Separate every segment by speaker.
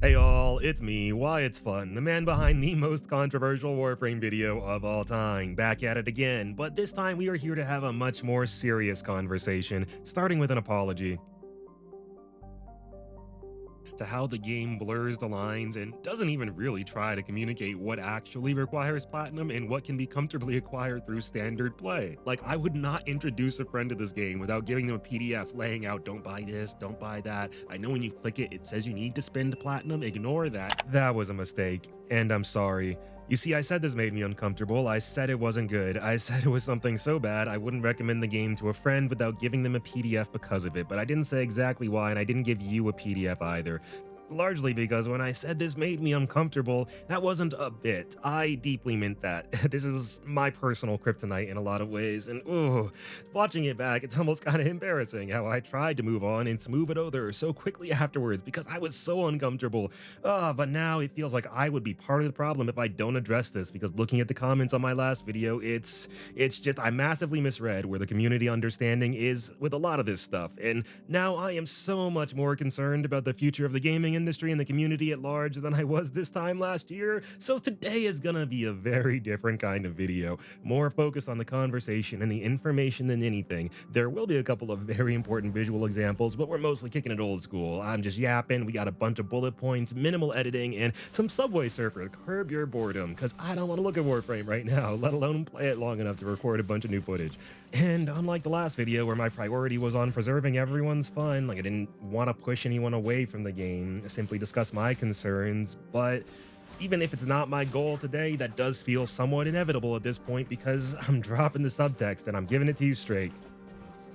Speaker 1: Hey all, it's me, Why It's Fun, the man behind the most controversial Warframe video of all time, back at it again, but this time we are here to have a much more serious conversation, starting with an apology to how the game blurs the lines and doesn't even really try to communicate what actually requires platinum and what can be comfortably acquired through standard play. Like, I would not introduce a friend to this game without giving them a PDF laying out, don't buy this, don't buy that. I know when you click it, it says you need to spend platinum, ignore that. That was a mistake, and I'm sorry. You see, I said this made me uncomfortable, I said it wasn't good, I said it was something so bad I wouldn't recommend the game to a friend without giving them a PDF because of it, but I didn't say exactly why, and I didn't give you a PDF either. Largely because when I said this made me uncomfortable, that wasn't a bit. I deeply meant that. This is my personal kryptonite in a lot of ways, and ooh, watching it back, it's almost kind of embarrassing how I tried to move on and smooth it over so quickly afterwards because I was so uncomfortable. But now it feels like I would be part of the problem if I don't address this, because looking at the comments on my last video, it's just I massively misread where the community understanding is with a lot of this stuff, and now I am so much more concerned about the future of the gaming industry and the community at large than I was this time last year. So today is gonna be a very different kind of video, more focused on the conversation and the information than anything. There will be a couple of very important visual examples, but we're mostly kicking it old school. I'm just yapping, we got a bunch of bullet points, minimal editing, and some Subway Surfer to curb your boredom, because I don't want to look at Warframe right now, let alone play it long enough to record a bunch of new footage. And unlike the last video where my priority was on preserving everyone's fun, like I didn't want to push anyone away from the game, simply discuss my concerns, but even if it's not my goal today, that does feel somewhat inevitable at this point because I'm dropping the subtext and I'm giving it to you straight.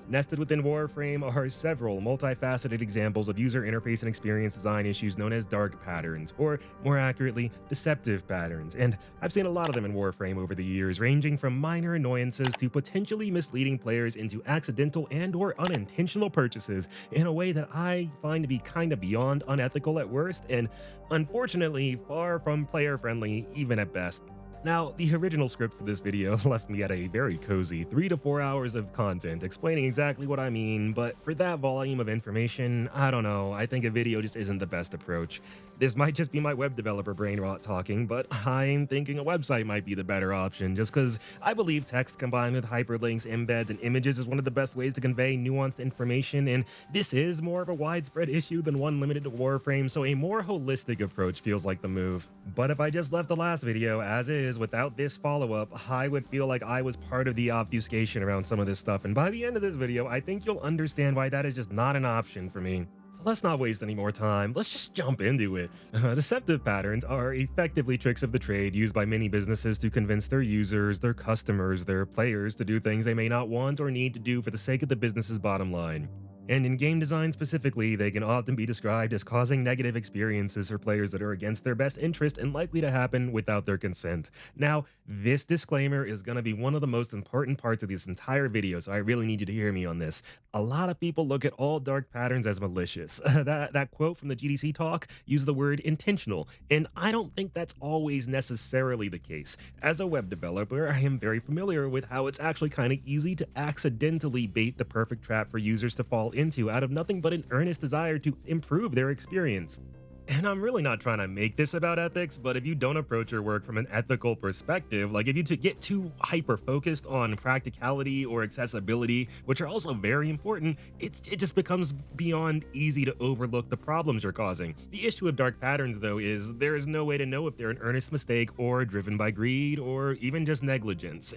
Speaker 1: Nested within Warframe are several multifaceted examples of user interface and experience design issues known as dark patterns, or more accurately, deceptive patterns, and I've seen a lot of them in Warframe over the years, ranging from minor annoyances to potentially misleading players into accidental and or unintentional purchases in a way that I find to be kind of beyond unethical at worst, and unfortunately far from player-friendly even at best. Now, the original script for this video left me at a very cozy 3 to 4 hours of content explaining exactly what I mean, but for that volume of information, I don't know, I think a video just isn't the best approach. This might just be my web developer brain rot talking, but I'm thinking a website might be the better option, just because I believe text combined with hyperlinks, embeds, and images is one of the best ways to convey nuanced information, and this is more of a widespread issue than one limited to Warframe, so a more holistic approach feels like the move. But if I just left the last video as is, without this follow-up, I would feel like I was part of the obfuscation around some of this stuff, and by the end of this video, I think you'll understand why that is just not an option for me. So let's not waste any more time, let's just jump into it. Deceptive patterns are effectively tricks of the trade used by many businesses to convince their users, their customers, their players to do things they may not want or need to do for the sake of the business's bottom line. And in game design specifically, they can often be described as causing negative experiences for players that are against their best interest and likely to happen without their consent. Now, this disclaimer is going to be one of the most important parts of this entire video, so I really need you to hear me on this. A lot of people look at all dark patterns as malicious. That quote from the GDC talk used the word intentional, and I don't think that's always necessarily the case. As a web developer, I am very familiar with how it's actually kind of easy to accidentally bait the perfect trap for users to fall into out of nothing but an earnest desire to improve their experience. And I'm really not trying to make this about ethics, but if you don't approach your work from an ethical perspective, like if you get too hyper-focused on practicality or accessibility, which are also very important, it just becomes beyond easy to overlook the problems you're causing. The issue of dark patterns, though, is there is no way to know if they're an earnest mistake or driven by greed or even just negligence.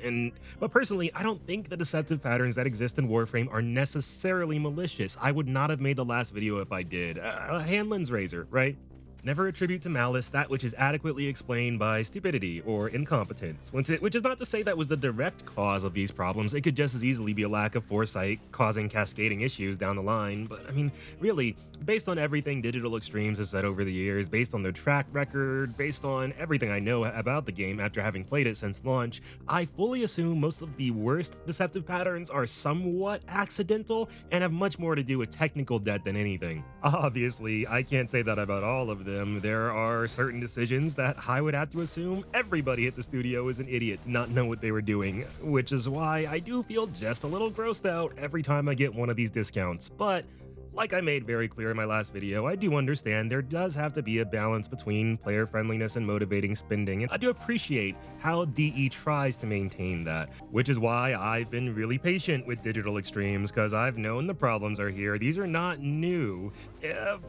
Speaker 1: But personally, I don't think the deceptive patterns that exist in Warframe are necessarily malicious. I would not have made the last video if I did. A hand lens razor, right? Never attribute to malice that which is adequately explained by stupidity or incompetence, which is not to say that was the direct cause of these problems. It could just as easily be a lack of foresight causing cascading issues down the line. But I mean, really, based on everything Digital Extremes has said over the years, based on their track record, based on everything I know about the game after having played it since launch, I fully assume most of the worst deceptive patterns are somewhat accidental and have much more to do with technical debt than anything. Obviously, I can't say that about all of them. There are certain decisions that I would have to assume everybody at the studio is an idiot to not know what they were doing, which is why I do feel just a little grossed out every time I get one of these discounts. But Like I made very clear in my last video, I do understand there does have to be a balance between player friendliness and motivating spending, and I do appreciate how DE tries to maintain that, which is why I've been really patient with digital extremes, because I've known the problems are here. These are not new,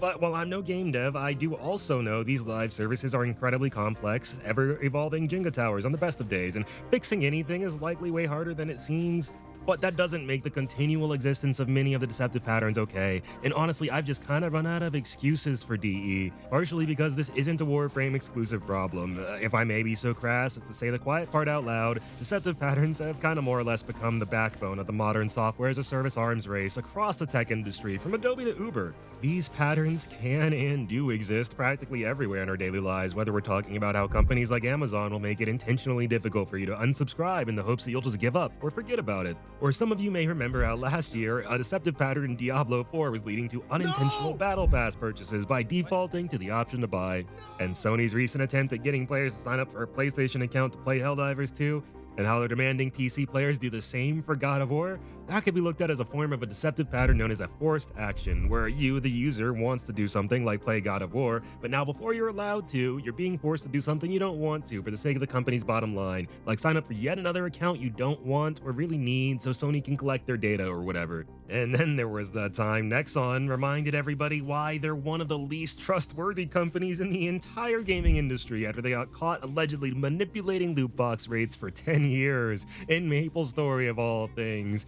Speaker 1: but while I'm no game dev, I do also know these live services are incredibly complex, ever-evolving Jenga towers on the best of days, and fixing anything is likely way harder than it seems. But that doesn't make the continual existence of many of the deceptive patterns okay, and honestly, I've just kind of run out of excuses for DE, partially because this isn't a Warframe exclusive problem. If I may be so crass as to say the quiet part out loud, deceptive patterns have kind of more or less become the backbone of the modern software as a service arms race across the tech industry, from Adobe to Uber. These patterns can and do exist practically everywhere in our daily lives, whether we're talking about how companies like Amazon will make it intentionally difficult for you to unsubscribe in the hopes that you'll just give up or forget about it. Or some of you may remember how last year, a deceptive pattern in Diablo 4 was leading to unintentional Battle Pass purchases by defaulting to the option to buy. And Sony's recent attempt at getting players to sign up for a PlayStation account to play Helldivers 2, and how they're demanding PC players do the same for God of War, that could be looked at as a form of a deceptive pattern known as a forced action, where you, the user, wants to do something like play God of War, but now before you're allowed to, you're being forced to do something you don't want to for the sake of the company's bottom line, like sign up for yet another account you don't want or really need so Sony can collect their data or whatever. And then there was the time Nexon reminded everybody why they're one of the least trustworthy companies in the entire gaming industry after they got caught allegedly manipulating loot box rates for 10 years in MapleStory of all things.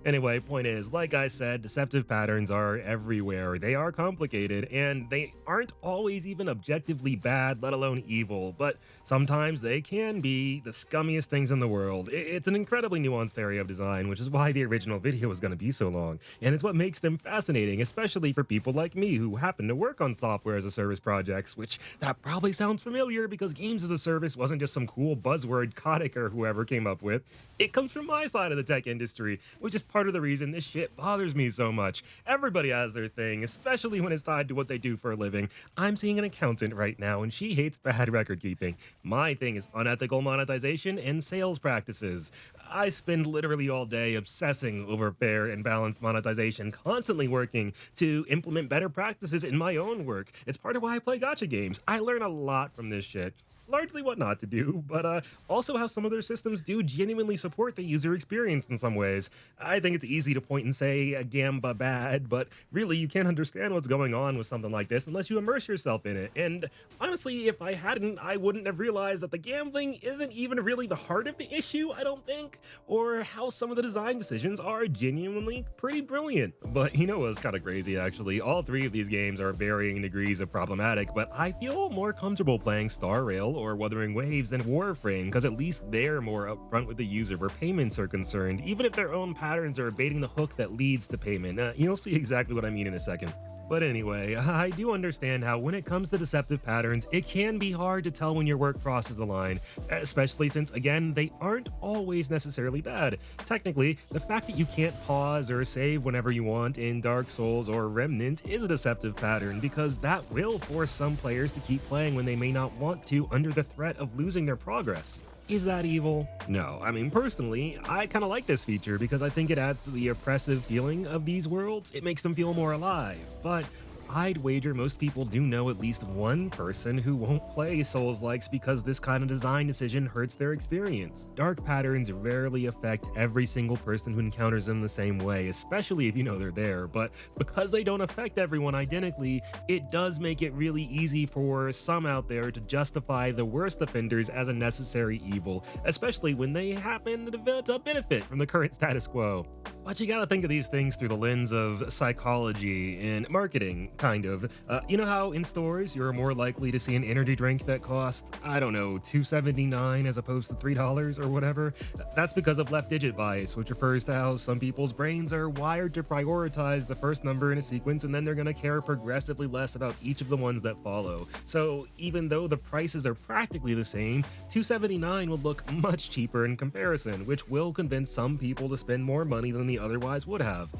Speaker 1: Anyway, point is, like I said, deceptive patterns are everywhere. They are complicated, and they aren't always even objectively bad, let alone evil, but sometimes they can be the scummiest things in the world. It's an incredibly nuanced area of design, which is why the original video was going to be so long, and it's what makes them fascinating, especially for people like me who happen to work on software as a service projects, which that probably sounds familiar because games as a service wasn't just some cool buzzword Kotick or whoever came up with. It comes from my side of the tech industry, which is part of the reason this shit bothers me so much. Everybody has their thing, especially when it's tied to what they do for a living. I'm seeing an accountant right now, and she hates bad record keeping. My thing is unethical monetization and sales practices. I spend literally all day obsessing over fair and balanced monetization, constantly working to implement better practices in my own work. It's part of why I play gacha games. I learn a lot from this shit. Largely what not to do, but also how some of their systems do genuinely support the user experience in some ways. I think it's easy to point and say Gamba bad, but really you can't understand what's going on with something like this unless you immerse yourself in it. And honestly, if I hadn't, I wouldn't have realized that the gambling isn't even really the heart of the issue, I don't think, or how some of the design decisions are genuinely pretty brilliant. But you know what's kind of crazy actually? All three of these games are varying degrees of problematic, but I feel more comfortable playing Star Rail or Wuthering Waves than Warframe, because at least they're more upfront with the user where payments are concerned, even if their own patterns are baiting the hook that leads to payment. You'll see exactly what I mean in a second. But anyway, I do understand how when it comes to deceptive patterns, it can be hard to tell when your work crosses the line, especially since, again, they aren't always necessarily bad. Technically, the fact that you can't pause or save whenever you want in Dark Souls or Remnant is a deceptive pattern, because that will force some players to keep playing when they may not want to under the threat of losing their progress. Is that evil? No. I mean, personally, I kind of like this feature because I think it adds to the oppressive feeling of these worlds. It makes them feel more alive. But I'd wager most people do know at least one person who won't play Souls-likes because this kind of design decision hurts their experience. Dark patterns rarely affect every single person who encounters them the same way, especially if you know they're there, but because they don't affect everyone identically, it does make it really easy for some out there to justify the worst offenders as a necessary evil, especially when they happen to benefit from the current status quo. But you gotta think of these things through the lens of psychology and marketing, kind of. You know how in stores you're more likely to see an energy drink that costs, I don't know, $2.79 as opposed to $3 or whatever? That's because of left digit bias, which refers to how some people's brains are wired to prioritize the first number in a sequence, and then they're gonna care progressively less about each of the ones that follow. So even though the prices are practically the same, $2.79 will look much cheaper in comparison, which will convince some people to spend more money than they otherwise would have.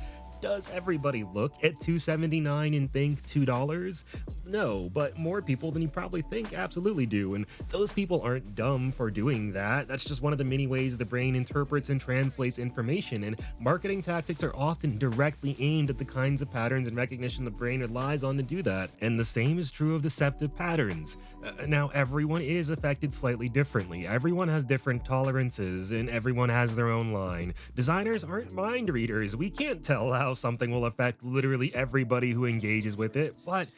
Speaker 1: Does everybody look at 279 and think $2? No, but more people than you probably think absolutely do, and those people aren't dumb for doing that. That's just one of the many ways the brain interprets and translates information, and marketing tactics are often directly aimed at the kinds of patterns and recognition the brain relies on to do that. And the same is true of deceptive patterns. Now, everyone is affected slightly differently. Everyone has different tolerances, and everyone has their own line. Designers aren't mind readers. We can't tell how something will affect literally everybody who engages with it, but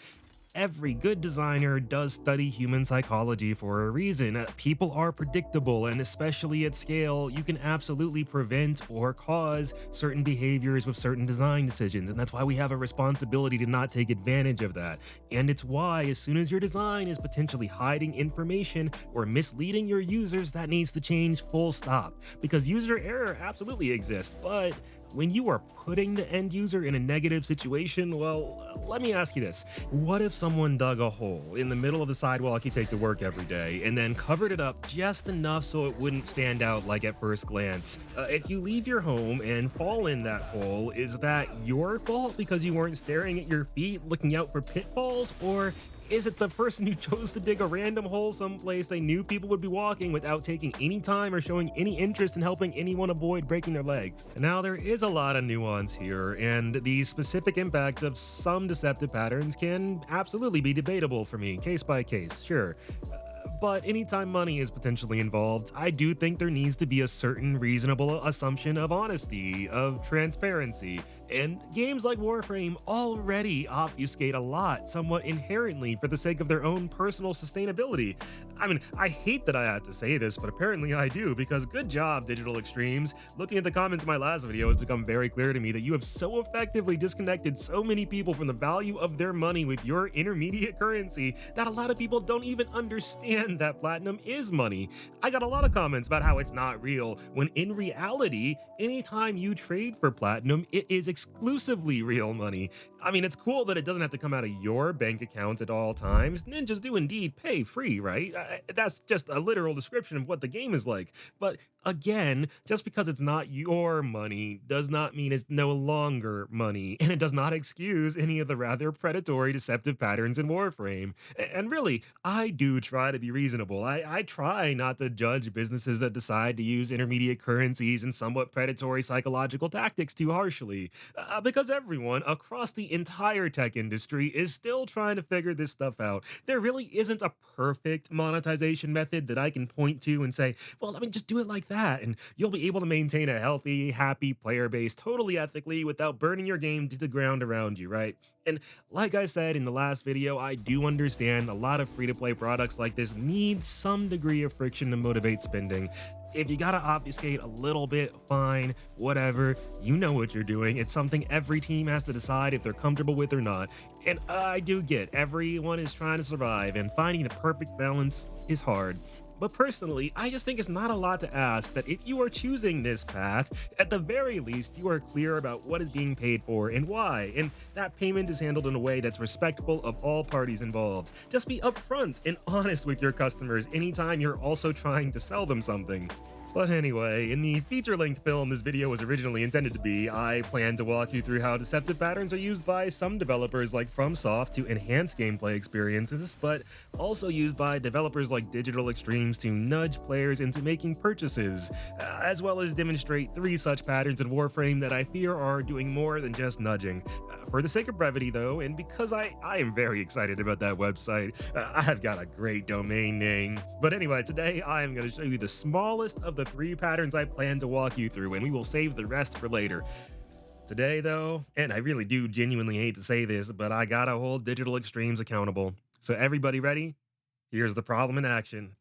Speaker 1: every good designer does study human psychology for a reason. People are predictable, and especially at scale, you can absolutely prevent or cause certain behaviors with certain design decisions, and that's why we have a responsibility to not take advantage of that. And it's why, as soon as your design is potentially hiding information or misleading your users, that needs to change full stop. Because user error absolutely exists, but when you are putting the end user in a negative situation, well, let me ask you this. What if someone dug a hole in the middle of the sidewalk you take to work every day and then covered it up just enough so it wouldn't stand out like at first glance? If you leave your home and fall in that hole, is that your fault because you weren't staring at your feet looking out for pitfalls? Or is it the person who chose to dig a random hole someplace they knew people would be walking without taking any time or showing any interest in helping anyone avoid breaking their legs? Now, there is a lot of nuance here, and the specific impact of some deceptive patterns can absolutely be debatable for me, case by case, sure. But anytime money is potentially involved, I do think there needs to be a certain reasonable assumption of honesty, of transparency. And games like Warframe already obfuscate a lot, somewhat inherently, for the sake of their own personal sustainability. I mean, I hate that I have to say this, but apparently I do, because good job, Digital Extremes. Looking at the comments in my last video, it's become very clear to me that you have so effectively disconnected so many people from the value of their money with your intermediate currency that a lot of people don't even understand that platinum is money. I got a lot of comments about how it's not real, when in reality, anytime you trade for platinum, it is exclusively real money. I mean, it's cool that it doesn't have to come out of your bank account at all times. Ninjas do indeed pay free, right? That's just a literal description of what the game is like. But again, just because it's not your money does not mean it's no longer money, and it does not excuse any of the rather predatory, deceptive patterns in Warframe. And really, I do try to be reasonable. I try not to judge businesses that decide to use intermediate currencies and somewhat predatory psychological tactics too harshly, because everyone across the entire tech industry is still trying to figure this stuff out. There really isn't a perfect monetization method that I can point to and say, well, I mean, just do it like that, and you'll be able to maintain a healthy, happy player base totally ethically without burning your game to the ground around you, right? And like I said in the last video, I do understand a lot of free-to-play products like this need some degree of friction to motivate spending. If you gotta obfuscate a little bit, fine, whatever, you know what you're doing. It's something every team has to decide if they're comfortable with or not. And I do get everyone is trying to survive, and finding the perfect balance is hard. But personally, I just think it's not a lot to ask that if you are choosing this path, at the very least, you are clear about what is being paid for and why, and that payment is handled in a way that's respectful of all parties involved. Just be upfront and honest with your customers anytime you're also trying to sell them something. But anyway, in the feature-length film this video was originally intended to be, I plan to walk you through how deceptive patterns are used by some developers like FromSoft to enhance gameplay experiences, but also used by developers like Digital Extremes to nudge players into making purchases, as well as demonstrate 3 such patterns in Warframe that I fear are doing more than just nudging. For the sake of brevity though, and because I am very excited about that website, I've got a great domain name. But anyway, today I am going to show you the smallest of the 3 patterns I plan to walk you through, and we will save the rest for later. Today though, and I really do genuinely hate to say this, but I gotta hold Digital Extremes accountable. So everybody ready? Here's the problem in action.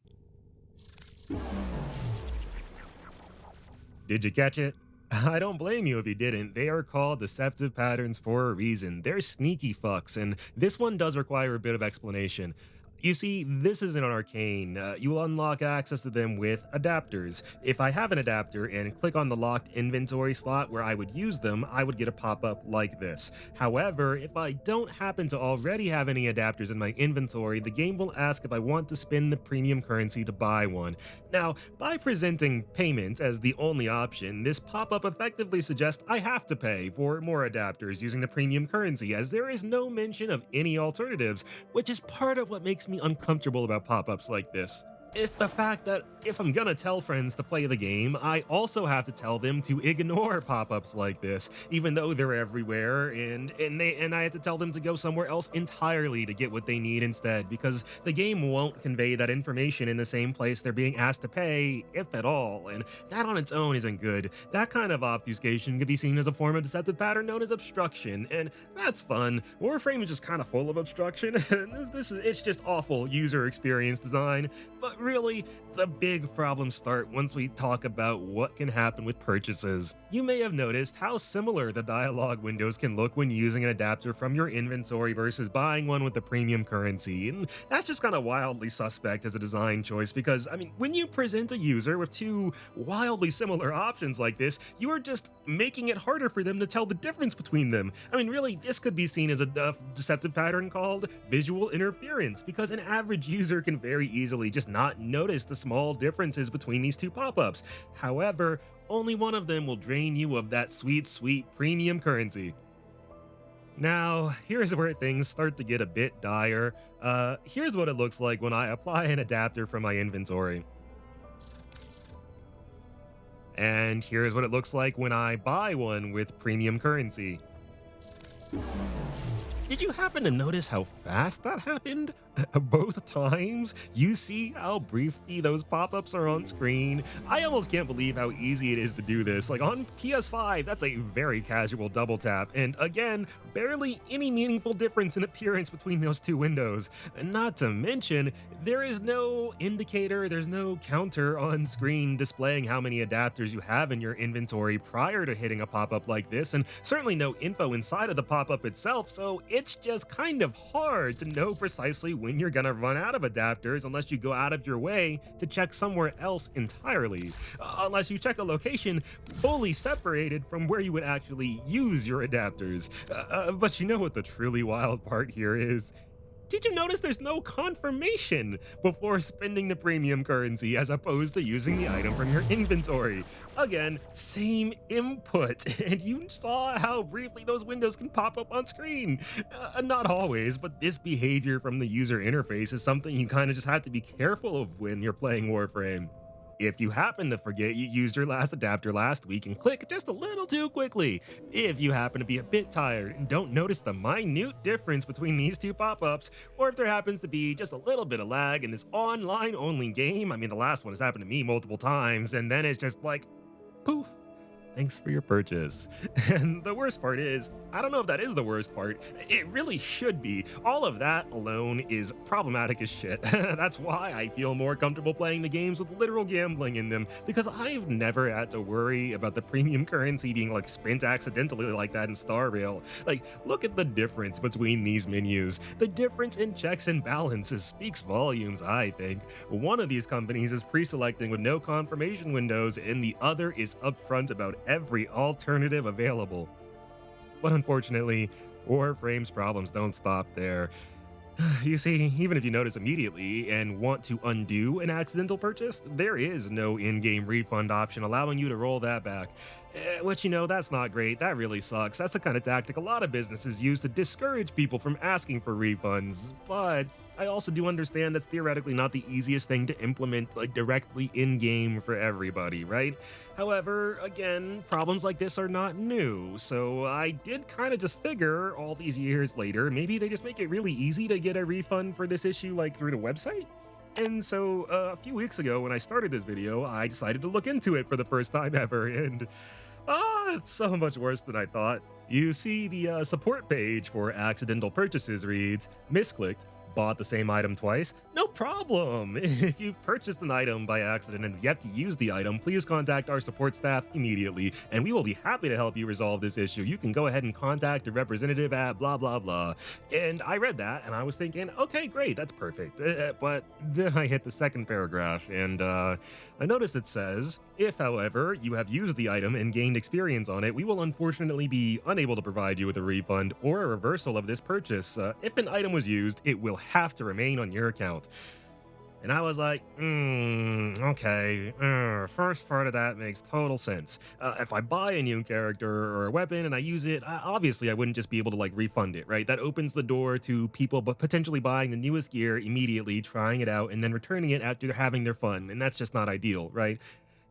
Speaker 1: Did you catch it? I don't blame you if you didn't. They are called deceptive patterns for a reason. They're sneaky fucks, and this one does require a bit of explanation. You see, this isn't an arcane. You will unlock access to them with adapters. If I have an adapter and click on the locked inventory slot where I would use them, I would get a pop-up like this. However, if I don't happen to already have any adapters in my inventory, the game will ask if I want to spend the premium currency to buy one. Now, by presenting payment as the only option, this pop-up effectively suggests I have to pay for more adapters using the premium currency, as there is no mention of any alternatives, which is part of what makes me uncomfortable about pop-ups like this. It's the fact that if I'm gonna tell friends to play the game, I also have to tell them to ignore pop-ups like this, even though they're everywhere, and I have to tell them to go somewhere else entirely to get what they need instead, because the game won't convey that information in the same place they're being asked to pay, if at all, and that on its own isn't good. That kind of obfuscation could be seen as a form of deceptive pattern known as obstruction, and that's fun. Warframe is just kind of full of obstruction. It's just awful user experience design, but really, the big problems start once we talk about what can happen with purchases. You may have noticed how similar the dialogue windows can look when using an adapter from your inventory versus buying one with the premium currency, and that's just kind of wildly suspect as a design choice because, I mean, when you present a user with two wildly similar options like this, you are just making it harder for them to tell the difference between them. I mean, really, this could be seen as a deceptive pattern called visual interference, because an average user can very easily just not notice the small differences between these two pop-ups. However, only one of them will drain you of that sweet, sweet premium currency. Now, here's where things start to get a bit dire. Here's what it looks like when I apply an adapter from my inventory. And here's what it looks like when I buy one with premium currency. Did you happen to notice how fast that happened? Both times? You see how briefly those pop-ups are on screen? I almost can't believe how easy it is to do this. Like on PS5, that's a very casual double tap, and again, barely any meaningful difference in appearance between those two windows. Not to mention, there is no indicator, there's no counter on screen displaying how many adapters you have in your inventory prior to hitting a pop-up like this, and certainly no info inside of the pop-up itself, so it's just kind of hard to know precisely when you're gonna run out of adapters unless you go out of your way to check somewhere else entirely. Unless you check a location fully separated from where you would actually use your adapters. But you know what the truly wild part here is? Did you notice there's no confirmation before spending the premium currency as opposed to using the item from your inventory? Again, same input, and you saw how briefly those windows can pop up on screen. Not always, but this behavior from the user interface is something you kind of just have to be careful of when you're playing Warframe. If you happen to forget you used your last adapter last week and click just a little too quickly, if you happen to be a bit tired and don't notice the minute difference between these two pop-ups, or if there happens to be just a little bit of lag in this online-only game, I mean, the last one has happened to me multiple times, and then it's just like, poof. Thanks for your purchase. And the worst part is, I don't know if that is the worst part. It really should be. All of that alone is problematic as shit. That's why I feel more comfortable playing the games with literal gambling in them, because I've never had to worry about the premium currency being like spent accidentally like that in Star Rail. Like, look at the difference between these menus. The difference in checks and balances speaks volumes, I think. One of these companies is pre-selecting with no confirmation windows, and the other is upfront about every alternative available. But unfortunately, Warframe's problems don't stop there. You see, even if you notice immediately and want to undo an accidental purchase, there is no in-game refund option allowing you to roll that back. Which, you know, that's not great. That really sucks. That's the kind of tactic a lot of businesses use to discourage people from asking for refunds. But I also do understand that's theoretically not the easiest thing to implement, like, directly in-game for everybody, right? However, again, problems like this are not new, so I did kind of just figure all these years later, maybe they just make it really easy to get a refund for this issue, like, through the website? And so, a few weeks ago when I started this video, I decided to look into it for the first time ever, and it's so much worse than I thought. You see, the support page for accidental purchases reads, misclicked, bought the same item twice, no problem. If you've purchased an item by accident and yet to use the item, please contact our support staff immediately, and we will be happy to help you resolve this issue. You can go ahead and contact a representative at blah, blah, blah. And I read that, and I was thinking, okay, great, that's perfect. But then I hit the second paragraph, and I noticed it says, if, however, you have used the item and gained experience on it, we will unfortunately be unable to provide you with a refund or a reversal of this purchase. If an item was used, it will have to remain on your account. And I was like, okay, first part of that makes total sense. If I buy a new character or a weapon and I use it, obviously I wouldn't just be able to like refund it, right? That opens the door to people but potentially buying the newest gear immediately, trying it out, and then returning it after having their fun. And that's just not ideal, right?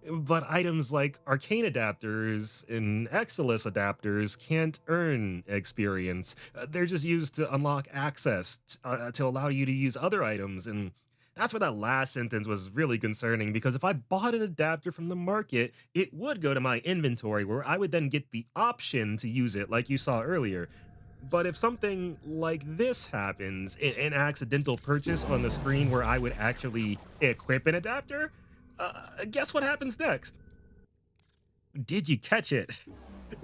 Speaker 1: But items like arcane adapters and Exilus adapters can't earn experience. They're just used to unlock access to allow you to use other items. And that's where that last sentence was really concerning because if I bought an adapter from the market, it would go to my inventory where I would then get the option to use it, like you saw earlier. But if something like this happens, an accidental purchase on the screen where I would actually equip an adapter, guess what happens next? Did you catch it?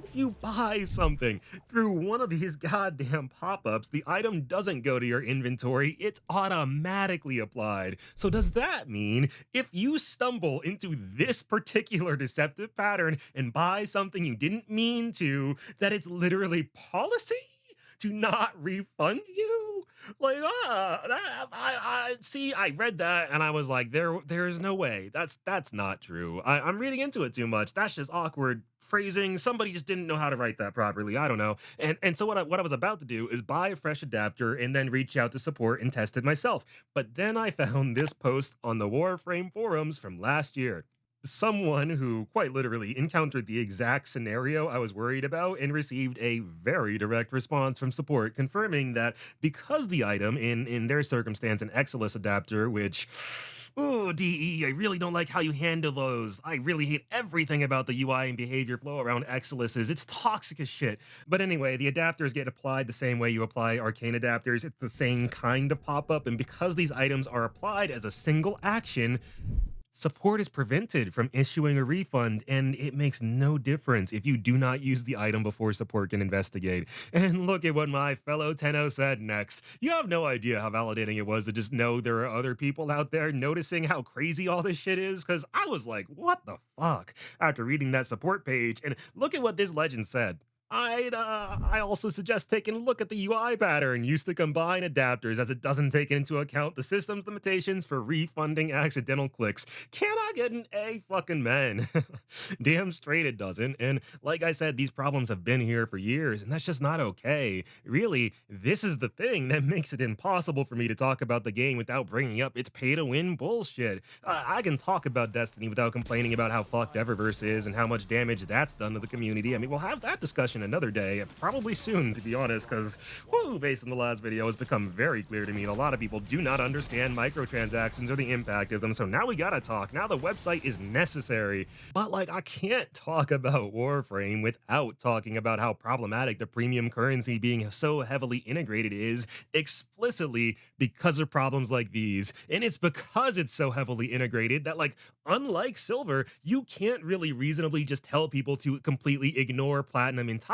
Speaker 1: If you buy something through one of these goddamn pop-ups, the item doesn't go to your inventory, it's automatically applied. So does that mean if you stumble into this particular deceptive pattern and buy something you didn't mean to, that it's literally policy to not refund you? Like, see, I read that and I was like, there is no way. That's not true. I'm reading into it too much. That's just awkward phrasing. Somebody just didn't know how to write that properly. I don't know. And so what I was about to do is buy a fresh adapter and then reach out to support and test it myself. But then I found this post on the Warframe forums from last year. Someone who quite literally encountered the exact scenario I was worried about and received a very direct response from support confirming that because the item in their circumstance an Exilus adapter, which oh, DE, I really don't like how you handle those. I really hate everything about the UI and behavior flow around Exiluses. It's toxic as shit. But anyway, the adapters get applied the same way you apply arcane adapters. It's the same kind of pop-up, and because these items are applied as a single action, support is prevented from issuing a refund, and it makes no difference if you do not use the item before support can investigate. And look at what my fellow Tenno said next. You have no idea how validating it was to just know there are other people out there noticing how crazy all this shit is, because I was like, what the fuck? After reading that support page, and look at what this legend said. I also suggest taking a look at the UI pattern used to combine adapters as it doesn't take into account the system's limitations for refunding accidental clicks. Can I get an A fucking man? Damn straight it doesn't. And like I said, these problems have been here for years, and that's just not okay. Really, this is the thing that makes it impossible for me to talk about the game without bringing up its pay-to-win bullshit. I can talk about Destiny without complaining about how fucked Eververse is and how much damage that's done to the community. I mean, we'll have that discussion another day, probably soon, to be honest, because, based on the last video, it's become very clear to me that a lot of people do not understand microtransactions or the impact of them, so now we gotta talk. Now the website is necessary. But, like, I can't talk about Warframe without talking about how problematic the premium currency being so heavily integrated is, explicitly because of problems like these. And it's because it's so heavily integrated that, like, unlike Silver, you can't really reasonably just tell people to completely ignore Platinum entirely.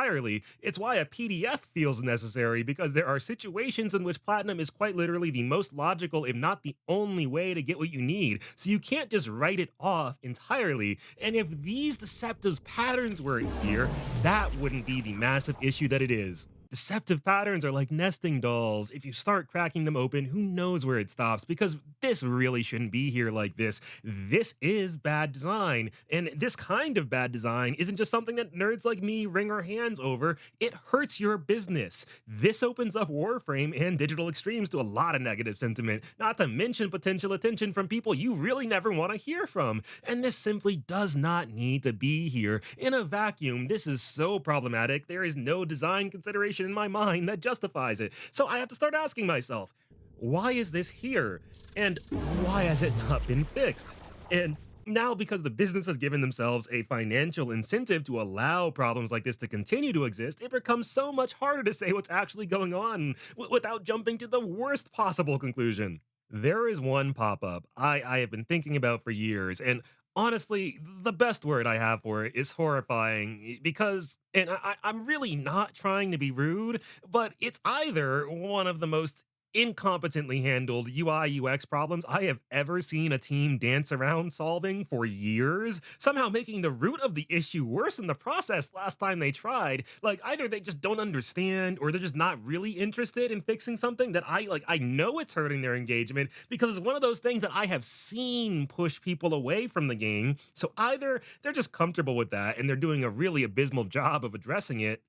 Speaker 1: It's why a PDF feels necessary, because there are situations in which Platinum is quite literally the most logical, if not the only way to get what you need. So you can't just write it off entirely. And if these deceptive patterns weren't here, that wouldn't be the massive issue that it is. Deceptive patterns are like nesting dolls. If you start cracking them open, who knows where it stops? Because this really shouldn't be here like this. This is bad design. And this kind of bad design isn't just something that nerds like me wring our hands over. It hurts your business. This opens up Warframe and Digital Extremes to a lot of negative sentiment, not to mention potential attention from people you really never want to hear from. And this simply does not need to be here. In a vacuum, this is so problematic, there is no design consideration in my mind that justifies it. So I have to start asking myself, why is this here? And why has it not been fixed? And now, because the business has given themselves a financial incentive to allow problems like this to continue to exist, it becomes so much harder to say what's actually going on without jumping to the worst possible conclusion. There is one pop-up I have been thinking about for years, and honestly, the best word I have for it is horrifying because and I'm really not trying to be rude, but it's either one of the most incompetently handled UI UX problems I have ever seen a team dance around solving for years, somehow making the root of the issue worse in the process last time they tried. Like either they just don't understand or they're just not really interested in fixing something that I know it's hurting their engagement because it's one of those things that I have seen push people away from the game. So either they're just comfortable with that and they're doing a really abysmal job of addressing it,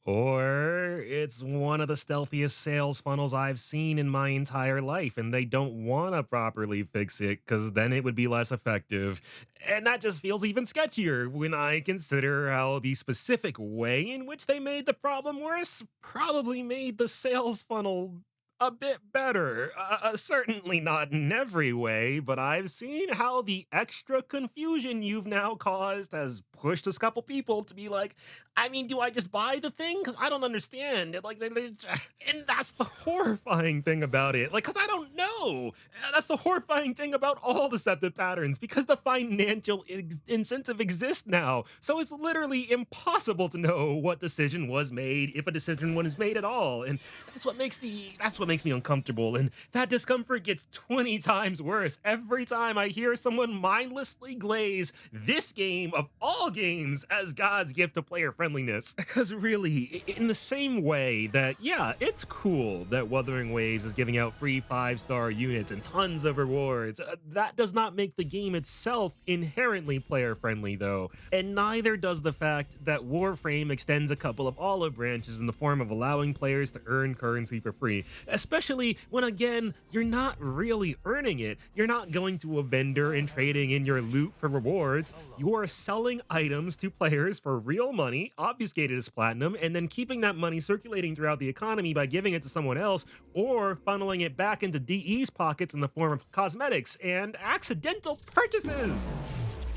Speaker 1: or it's one of the stealthiest sales funnels I've seen in my entire life, and they don't want to properly fix it because then it would be less effective. And that just feels even sketchier when I consider how the specific way in which they made the problem worse probably made the sales funnel a bit better. Certainly not in every way, but I've seen how the extra confusion you've now caused has pushed a couple people to be like, I mean, do I just buy the thing? Because I don't understand. And that's the horrifying thing about it. Like, because I don't know. That's the horrifying thing about all deceptive patterns because the financial incentive exists now. So it's literally impossible to know what decision was made if a decision was made at all. And that's what makes me uncomfortable. And that discomfort gets 20 times worse every time I hear someone mindlessly glaze this game of all games as God's gift to player friendliness. Because really, in the same way that, yeah, it's cool that Wuthering Waves is giving out free 5-star units and tons of rewards, that does not make the game itself inherently player friendly, though. And neither does the fact that Warframe extends a couple of olive branches in the form of allowing players to earn currency for free, especially when, again, you're not really earning it. You're not going to a vendor and trading in your loot for rewards. You are selling items to players for real money, obfuscated as platinum, and then keeping that money circulating throughout the economy by giving it to someone else or funneling it back into DE's pockets in the form of cosmetics and accidental purchases,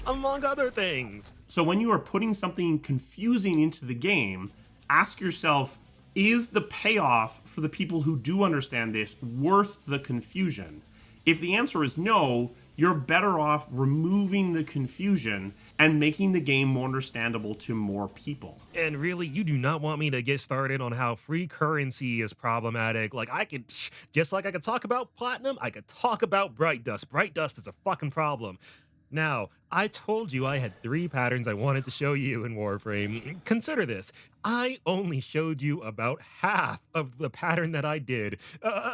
Speaker 1: among other things.
Speaker 2: So when you are putting something confusing into the game, ask yourself, is the payoff for the people who do understand this worth the confusion? If the answer is no, you're better off removing the confusion and making the game more understandable to more people.
Speaker 1: And really, you do not want me to get started on how free currency is problematic. Just like I could talk about platinum, I could talk about bright dust. Bright dust is a fucking problem. Now, I told you I had 3 patterns I wanted to show you in Warframe. Consider this. I only showed you about half of the pattern that I did,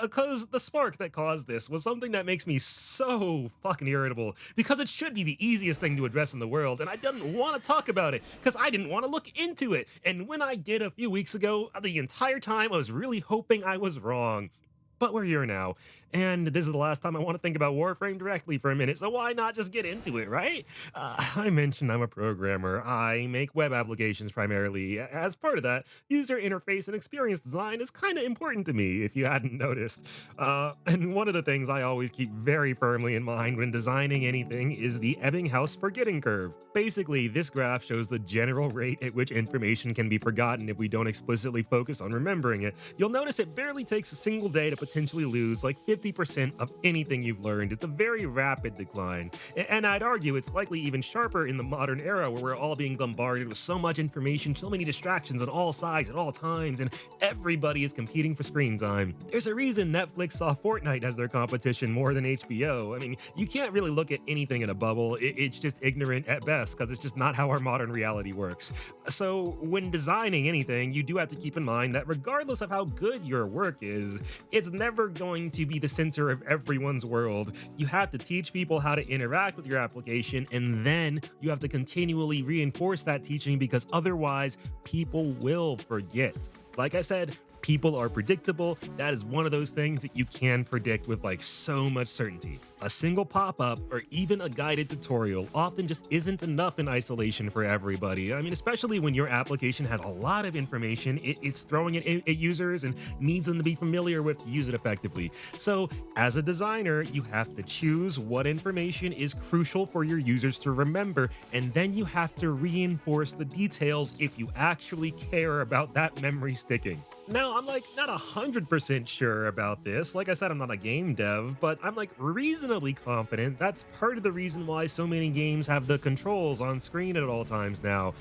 Speaker 1: because the spark that caused this was something that makes me so fucking irritable, because it should be the easiest thing to address in the world, and I didn't want to talk about it, because I didn't want to look into it. And when I did a few weeks ago, the entire time I was really hoping I was wrong. But we're here now, and this is the last time I want to think about Warframe directly for a minute, so why not just get into it, right? I mentioned I'm a programmer. I make web applications primarily. As part of that, user interface and experience design is kind of important to me, if you hadn't noticed. And one of the things I always keep very firmly in mind when designing anything is the Ebbinghaus forgetting curve. Basically, this graph shows the general rate at which information can be forgotten if we don't explicitly focus on remembering it. You'll notice it barely takes a single day to potentially lose like 50% of anything you've learned. It's a very rapid decline. And I'd argue it's likely even sharper in the modern era where we're all being bombarded with so much information, so many distractions on all sides at all times, and everybody is competing for screen time. There's a reason Netflix saw Fortnite as their competition more than HBO. I mean, you can't really look at anything in a bubble. It's just ignorant at best because it's just not how our modern reality works. So when designing anything, you do have to keep in mind that regardless of how good your work is, it's never going to be the center of everyone's world. You have to teach people how to interact with your application, and then you have to continually reinforce that teaching because otherwise people will forget. Like I said, people are predictable. That is one of those things that you can predict with like so much certainty. A single pop-up or even a guided tutorial often just isn't enough in isolation for everybody. I mean, especially when your application has a lot of information, it's throwing it at users and needs them to be familiar with to use it effectively. So as a designer, you have to choose what information is crucial for your users to remember, and then you have to reinforce the details if you actually care about that memory sticking. Now, I'm like not 100% sure about this. Like I said, I'm not a game dev, but I'm like reasonably confident that's part of the reason why so many games have the controls on screen at all times now.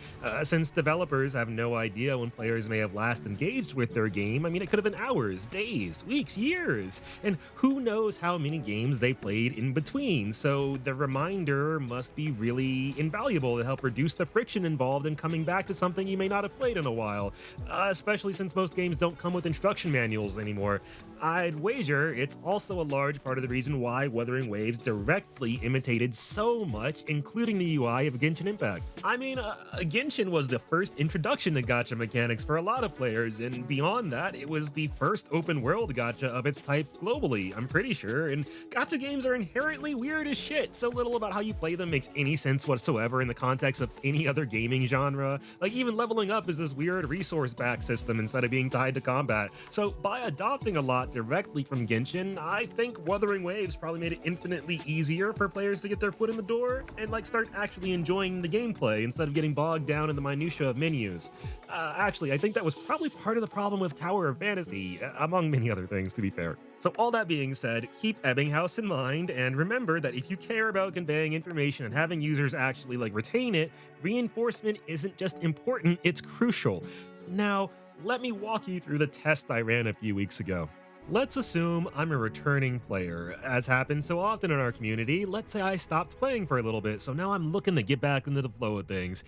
Speaker 1: Since developers have no idea when players may have last engaged with their game, I mean, it could have been hours, days, weeks, years, and who knows how many games they played in between. So the reminder must be really invaluable to help reduce the friction involved in coming back to something you may not have played in a while, especially since most games don't come with instruction manuals anymore. I'd wager it's also a large part of the reason why Wuthering Waves directly imitated so much, including the UI of Genshin Impact. I mean, Genshin was the first introduction to gacha mechanics for a lot of players, and beyond that, it was the first open world gacha of its type globally, I'm pretty sure, and gacha games are inherently weird as shit. So little about how you play them makes any sense whatsoever in the context of any other gaming genre. Like, even leveling up is this weird resource-backed system instead of being tied to combat. So by adopting a lot directly from Genshin, I think Wuthering Waves probably made it infinitely easier for players to get their foot in the door and like start actually enjoying the gameplay instead of getting bogged down in the minutia of menus. Actually, I think that was probably part of the problem with Tower of Fantasy, among many other things, to be fair. So all that being said, keep Ebbinghaus in mind, and remember that if you care about conveying information and having users actually like retain it, reinforcement isn't just important, it's crucial. Now, let me walk you through the test I ran a few weeks ago. Let's assume I'm a returning player. As happens so often in our community, let's say I stopped playing for a little bit, so now I'm looking to get back into the flow of things.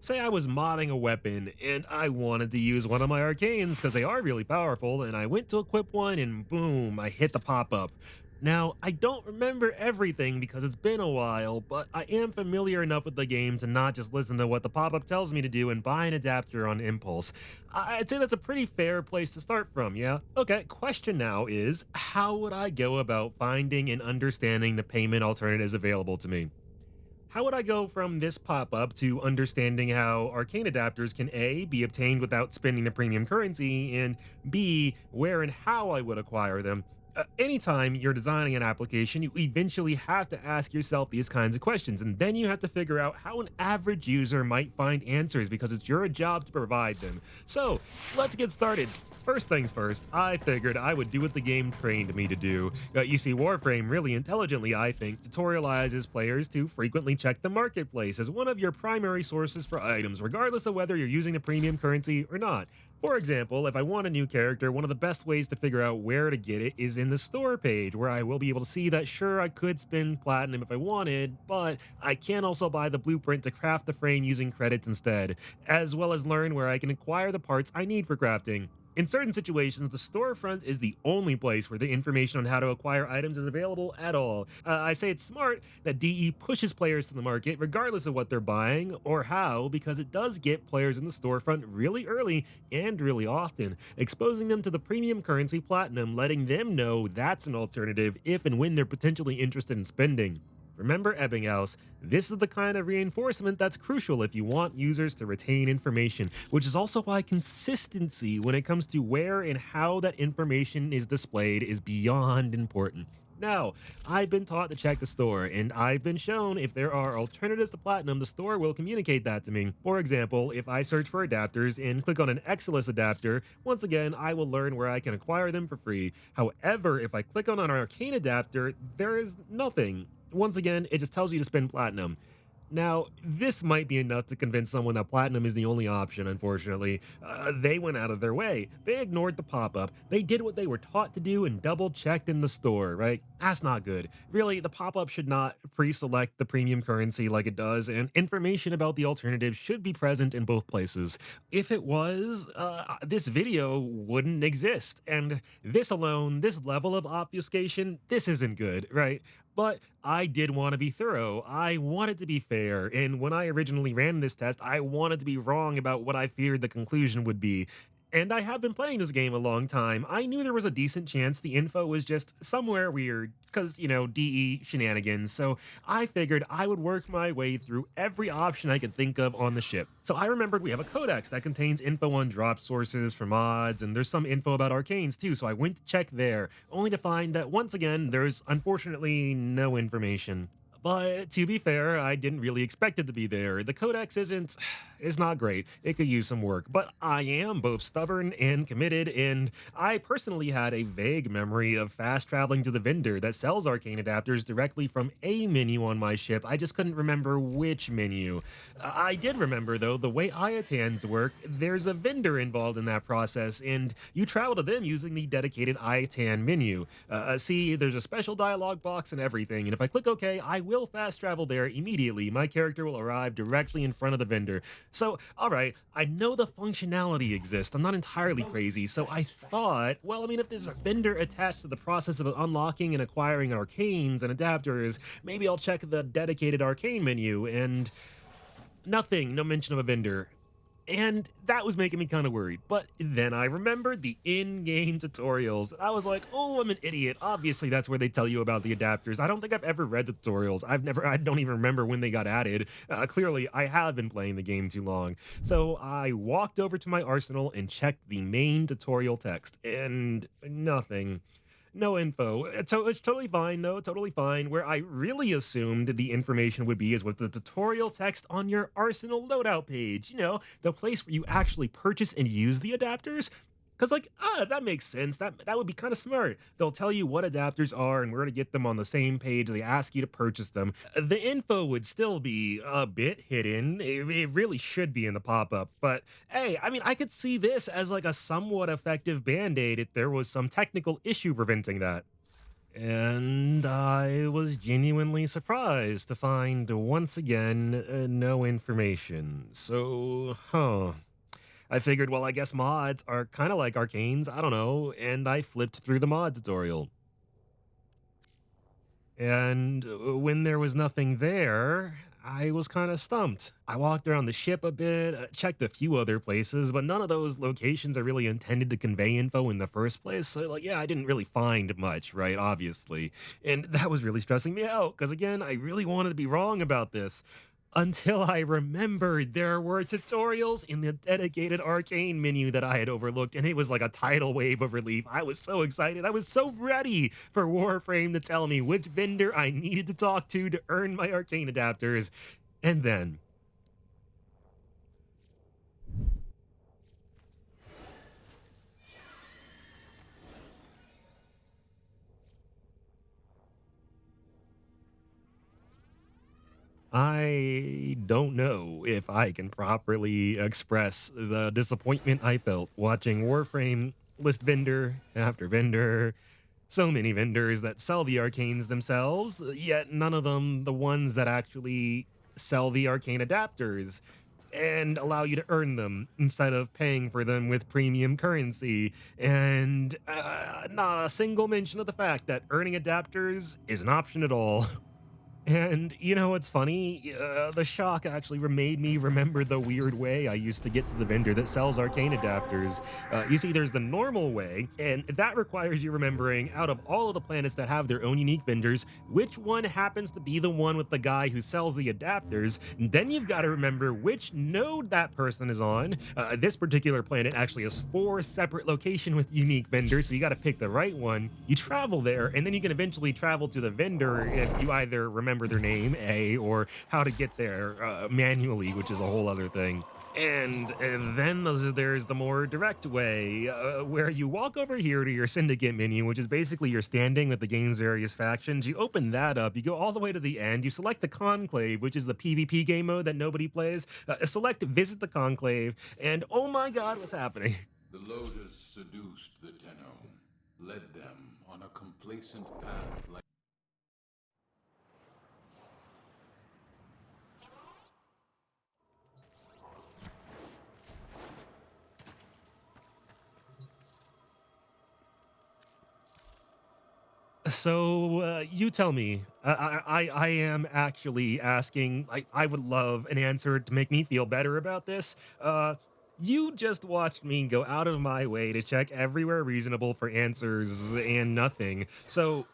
Speaker 1: Say I was modding a weapon and I wanted to use one of my arcanes because they are really powerful, and I went to equip one and boom, I hit the pop-up. Now, I don't remember everything because it's been a while, but I am familiar enough with the game to not just listen to what the pop-up tells me to do and buy an adapter on impulse. I'd say that's a pretty fair place to start from, yeah? Okay, question now is, how would I go about finding and understanding the payment alternatives available to me? How would I go from this pop-up to understanding how arcane adapters can A, be obtained without spending the premium currency, and B, where and how I would acquire them? Anytime you're designing an application, you eventually have to ask yourself these kinds of questions, and then you have to figure out how an average user might find answers because it's your job to provide them. So, let's get started. First things first, I figured I would do what the game trained me to do. You see, Warframe really intelligently, I think, tutorializes players to frequently check the marketplace as one of your primary sources for items, regardless of whether you're using the premium currency or not. For example, if I want a new character, one of the best ways to figure out where to get it is in the store page, where I will be able to see that sure, I could spend platinum if I wanted, but I can also buy the blueprint to craft the frame using credits instead, as well as learn where I can acquire the parts I need for crafting. In certain situations, the storefront is the only place where the information on how to acquire items is available at all. I say it's smart that DE pushes players to the market regardless of what they're buying or how, because it does get players in the storefront really early and really often, exposing them to the premium currency platinum, letting them know that's an alternative if and when they're potentially interested in spending. Remember, Ebbinghaus, this is the kind of reinforcement that's crucial if you want users to retain information, which is also why consistency when it comes to where and how that information is displayed is beyond important. Now, I've been taught to check the store, and I've been shown if there are alternatives to Platinum, the store will communicate that to me. For example, if I search for adapters and click on an Exilus adapter, once again, I will learn where I can acquire them for free. However, if I click on an Arcane adapter, there is nothing. Once again, it just tells you to spend Platinum. Now, this might be enough to convince someone that Platinum is the only option, unfortunately. They went out of their way. They ignored the pop-up. They did what they were taught to do and double-checked in the store, right? That's not good. Really, the pop-up should not pre-select the premium currency like it does, and information about the alternatives should be present in both places. If it was, this video wouldn't exist. And this alone, this level of obfuscation, this isn't good, right? But I did want to be thorough. I wanted to be fair. And when I originally ran this test, I wanted to be wrong about what I feared the conclusion would be. And I have been playing this game a long time. I knew there was a decent chance the info was just somewhere weird, because, DE shenanigans. So I figured I would work my way through every option I could think of on the ship. So I remembered we have a codex that contains info on drop sources for mods, and there's some info about arcanes too, so I went to check there, only to find that once again, there's unfortunately no information. But to be fair, I didn't really expect it to be there. The codex isn't It's not great. It could use some work, but I am both stubborn and committed, and I personally had a vague memory of fast traveling to the vendor that sells arcane adapters directly from a menu on my ship. I just couldn't remember which menu. I did remember, though, the way Iatans work, there's a vendor involved in that process, and you travel to them using the dedicated Iatan menu. See, there's a special dialog box and everything, and if I click OK, I will fast travel there immediately. My character will arrive directly in front of the vendor. So, all right, I know the functionality exists. I'm not entirely crazy, so I thought, well, I mean, if there's a vendor attached to the process of unlocking and acquiring arcanes and adapters, maybe I'll check the dedicated arcane menu, and nothing, no mention of a vendor. And that was making me kind of worried. But then I remembered the in-game tutorials. I was like, oh, I'm an idiot. Obviously, that's where they tell you about the adapters. I don't think I've ever read the tutorials. I don't even remember when they got added. Clearly, I have been playing the game too long. So I walked over to my arsenal and checked the main tutorial text, and nothing. No info. So it's totally fine, though. Totally fine. Where I really assumed the information would be is with the tutorial text on your Arsenal loadout page. The place where you actually purchase and use the adapters. Because, like, that makes sense. That would be kind of smart. They'll tell you what adapters are and where to get them on the same page. They ask you to purchase them. The info would still be a bit hidden. It really should be in the pop-up. But hey, I mean, I could see this as like a somewhat effective band-aid if there was some technical issue preventing that. And I was genuinely surprised to find once again no information. So, I figured, well, I guess mods are kind of like arcanes. I don't know. And I flipped through the mod tutorial. And when there was nothing there, I was kind of stumped. I walked around the ship a bit, checked a few other places, but none of those locations are really intended to convey info in the first place. So, like, yeah, I didn't really find much, right? Obviously. And that was really stressing me out because, again, I really wanted to be wrong about this. Until I remembered there were tutorials in the dedicated arcane menu that I had overlooked, and it was like a tidal wave of relief. I was so excited. I was so ready for Warframe to tell me which vendor I needed to talk to earn my arcane adapters. And then I don't know if I can properly express the disappointment I felt watching Warframe list vendor after vendor. So many vendors that sell the arcanes themselves, yet none of them the ones that actually sell the arcane adapters and allow you to earn them instead of paying for them with premium currency. And not a single mention of the fact that earning adapters is an option at all. And you know what's funny? The shock actually made me remember the weird way I used to get to the vendor that sells arcane adapters. You see, there's the normal way, and that requires you remembering out of all of the planets that have their own unique vendors, which one happens to be the one with the guy who sells the adapters. And then you've got to remember which node that person is on. This particular planet actually has 4 separate locations with unique vendors, so you got to pick the right one. You travel there, and then you can eventually travel to the vendor if you either remember their name, or how to get there manually, which is a whole other thing. And then there's the more direct way, where you walk over here to your syndicate menu, which is basically your standing with the game's various factions. You open that up, you go all the way to the end, you select the Conclave, which is the PvP game mode that nobody plays. Select Visit the Conclave, and oh my god, what's happening?
Speaker 3: The Lotus seduced the Tenno, led them on a complacent path like
Speaker 1: So you tell me. I am actually asking. I would love an answer to make me feel better about this. You just watched me go out of my way to check everywhere reasonable for answers and nothing. So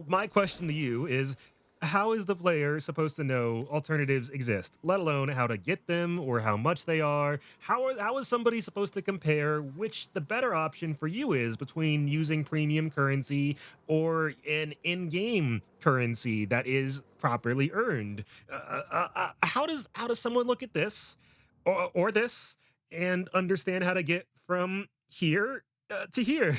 Speaker 1: my question to you is, how is the player supposed to know alternatives exist, let alone how to get them or how much they are? How is somebody supposed to compare which the better option for you is between using premium currency or an in-game currency that is properly earned? How does someone look at this? or this and understand how to get from here to here.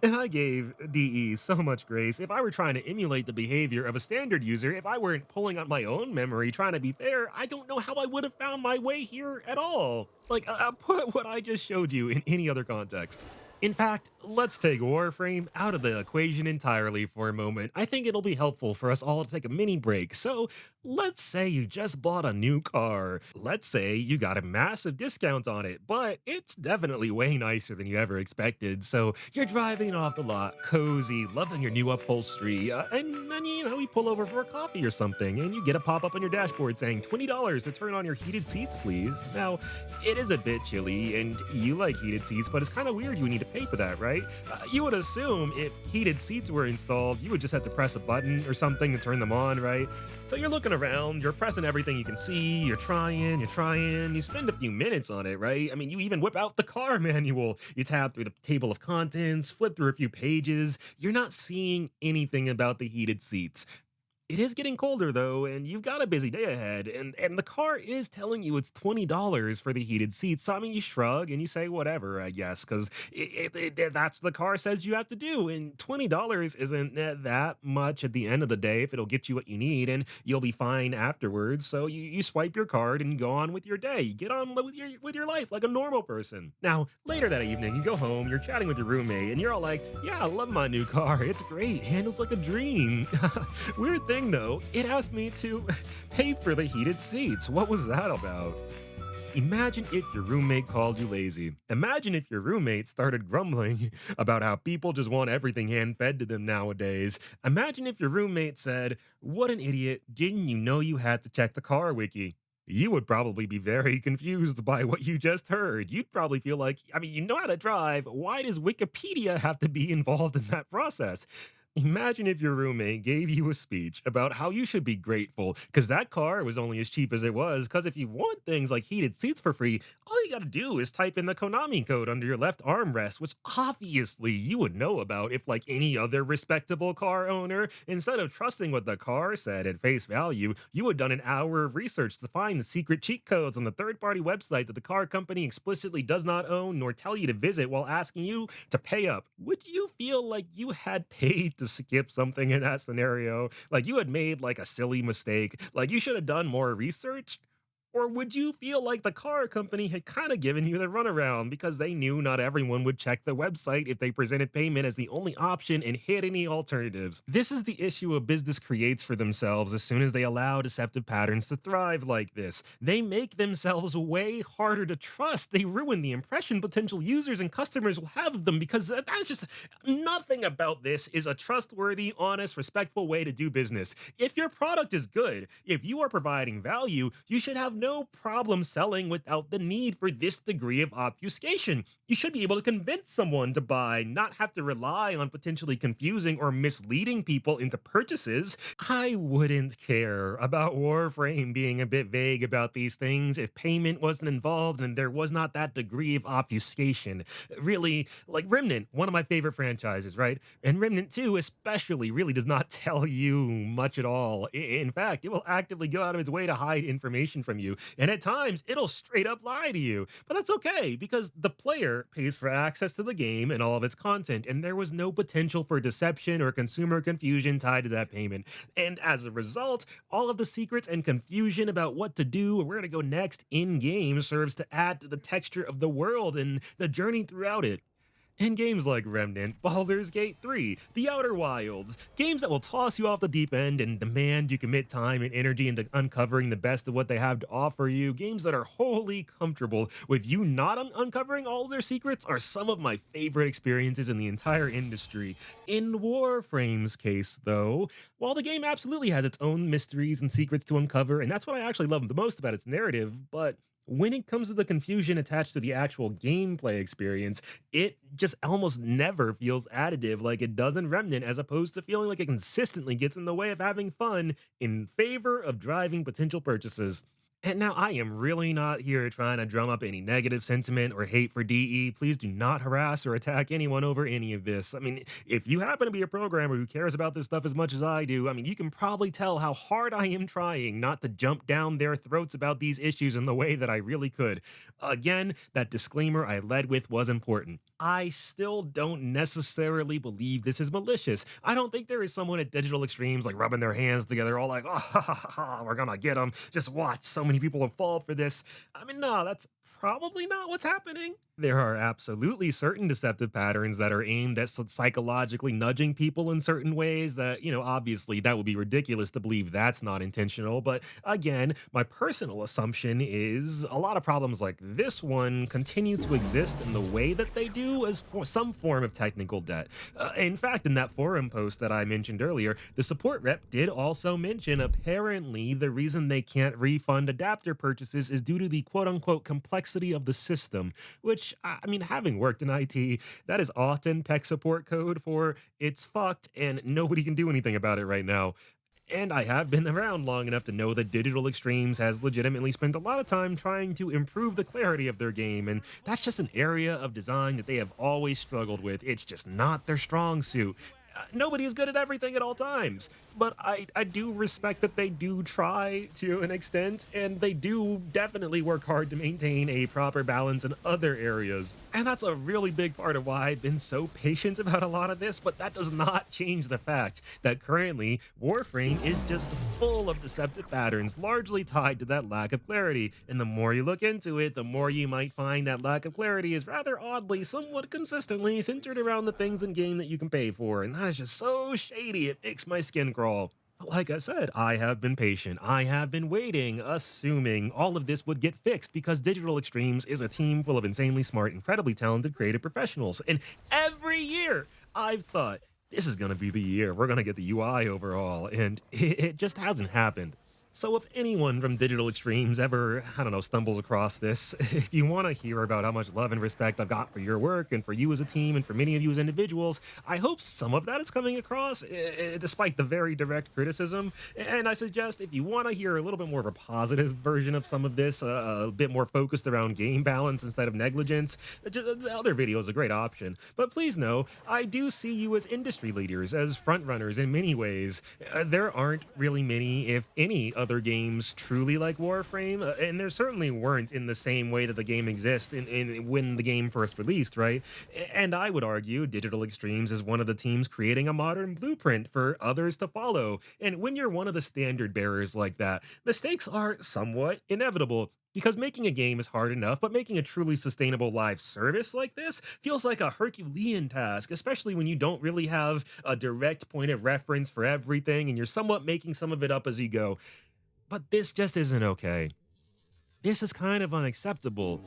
Speaker 1: And I gave DE so much grace. If I were trying to emulate the behavior of a standard user, if I weren't pulling out my own memory trying to be fair, I don't know how I would have found my way here at all. Like, put what I just showed you in any other context. In fact, let's take Warframe out of the equation entirely for a moment. I think it'll be helpful for us all to take a mini break. So, let's say you just bought a new car. Let's say you got a massive discount on it, but it's definitely way nicer than you ever expected. So, you're driving off the lot, cozy, loving your new upholstery, and then, you pull over for a coffee or something, and you get a pop up on your dashboard saying $20 to turn on your heated seats, please. Now, it is a bit chilly, and you like heated seats, but it's kind of weird you need to pay for that, right? You would assume if heated seats were installed, you would just have to press a button or something to turn them on, right? So you're looking around, you're pressing everything you can see, you're trying, you spend a few minutes on it, right? I mean, you even whip out the car manual, you tab through the table of contents, flip through a few pages, you're not seeing anything about the heated seats. It is getting colder though, and you've got a busy day ahead, and the car is telling you it's $20 for the heated seats. So I mean, you shrug and you say whatever, I guess, because that's the car says you have to do. And $20 isn't that much at the end of the day if it'll get you what you need, and you'll be fine afterwards. So you swipe your card and go on with your day. You get on with your life like a normal person. Now later that evening, you go home, you're chatting with your roommate, and you're all like, "Yeah, I love my new car. It's great. Handles like a dream." Weird thing though, it asked me to pay for the heated seats. What was that about? Imagine if your roommate called you lazy. Imagine if your roommate started grumbling about how people just want everything hand fed to them nowadays. Imagine if your roommate said, "What an idiot, didn't you know you had to check the car wiki?" You would probably be very confused by what you just heard. You'd probably feel like, I mean, you know how to drive. Why does Wikipedia have to be involved in that process? Imagine if your roommate gave you a speech about how you should be grateful because that car was only as cheap as it was. Because if you want things like heated seats for free, all you gotta do is type in the Konami code under your left armrest, which obviously you would know about if, like any other respectable car owner, instead of trusting what the car said at face value, you had done an hour of research to find the secret cheat codes on the third party website that the car company explicitly does not own nor tell you to visit while asking you to pay up. Would you feel like you had paid to skip something in that scenario? Like you had made like a silly mistake? Like you should have done more research? Or would you feel like the car company had kind of given you the runaround because they knew not everyone would check the website if they presented payment as the only option and hid any alternatives? This is the issue a business creates for themselves as soon as they allow deceptive patterns to thrive like this. They make themselves way harder to trust. They ruin the impression potential users and customers will have of them because that is just nothing about this is a trustworthy, honest, respectful way to do business. If your product is good, if you are providing value, you should have no problem selling without the need for this degree of obfuscation. You should be able to convince someone to buy, not have to rely on potentially confusing or misleading people into purchases. I wouldn't care about Warframe being a bit vague about these things if payment wasn't involved and there was not that degree of obfuscation. Really, like Remnant, one of my favorite franchises, right? And Remnant 2 especially really does not tell you much at all. In fact, it will actively go out of its way to hide information from you, and at times it'll straight up lie to you. But that's okay because the player pays for access to the game and all of its content, and there was no potential for deception or consumer confusion tied to that payment. And as a result, all of the secrets and confusion about what to do or where to go next in game serves to add to the texture of the world and the journey throughout it. And games like Remnant, Baldur's Gate 3, The Outer Wilds, games that will toss you off the deep end and demand you commit time and energy into uncovering the best of what they have to offer you, games that are wholly comfortable with you not uncovering all of their secrets are some of my favorite experiences in the entire industry. In Warframe's case, though, while the game absolutely has its own mysteries and secrets to uncover, and that's what I actually love the most about its narrative, but when it comes to the confusion attached to the actual gameplay experience, it just almost never feels additive like it does in Remnant, as opposed to feeling like it consistently gets in the way of having fun in favor of driving potential purchases. And now I am really not here trying to drum up any negative sentiment or hate for DE. Please do not harass or attack anyone over any of this. I mean, if you happen to be a programmer who cares about this stuff as much as I do, I mean, you can probably tell how hard I am trying not to jump down their throats about these issues in the way that I really could. Again, that disclaimer I led with was important. I still don't necessarily believe this is malicious. I don't think there is someone at Digital Extremes like rubbing their hands together, all like, oh, we're gonna get them. Just watch. So many people will fall for this. I mean, no, that's probably not what's happening. There are absolutely certain deceptive patterns that are aimed at psychologically nudging people in certain ways that, obviously that would be ridiculous to believe that's not intentional. But again, my personal assumption is a lot of problems like this one continue to exist in the way that they do as for some form of technical debt. In fact, in that forum post that I mentioned earlier, the support rep did also mention apparently the reason they can't refund adapter purchases is due to the quote unquote complexity of the system, which, I mean, having worked in IT, that is often tech support code for it's fucked and nobody can do anything about it right now. And I have been around long enough to know that Digital Extremes has legitimately spent a lot of time trying to improve the clarity of their game, and that's just an area of design that they have always struggled with. It's just not their strong suit. Nobody is good at everything at all times, but I do respect that they do try to an extent, and they do definitely work hard to maintain a proper balance in other areas. And that's a really big part of why I've been so patient about a lot of this, but that does not change the fact that currently Warframe is just full of deceptive patterns, largely tied to that lack of clarity. And the more you look into it, the more you might find that lack of clarity is rather oddly, somewhat consistently centered around the things in game that you can pay for. And that is just so shady, it makes my skin crawl. But like I said, I have been patient. I have been waiting, assuming all of this would get fixed because Digital Extremes is a team full of insanely smart, incredibly talented creative professionals. And every year I've thought, this is going to be the year we're going to get the UI overhaul, and it just hasn't happened. So if anyone from Digital Extremes ever, I don't know, stumbles across this, if you want to hear about how much love and respect I've got for your work and for you as a team and for many of you as individuals, I hope some of that is coming across, despite the very direct criticism. And I suggest if you want to hear a little bit more of a positive version of some of this, a bit more focused around game balance instead of negligence, the other video is a great option. But please know, I do see you as industry leaders, as frontrunners in many ways. There aren't really many, if any, other games truly like Warframe, and there certainly weren't in the same way that the game exists in when the game first released, right? And I would argue Digital Extremes is one of the teams creating a modern blueprint for others to follow. And when you're one of the standard bearers like that, mistakes are somewhat inevitable. Because making a game is hard enough, but making a truly sustainable live service like this feels like a Herculean task, especially when you don't really have a direct point of reference for everything and you're somewhat making some of it up as you go. But this just isn't okay. This is kind of unacceptable.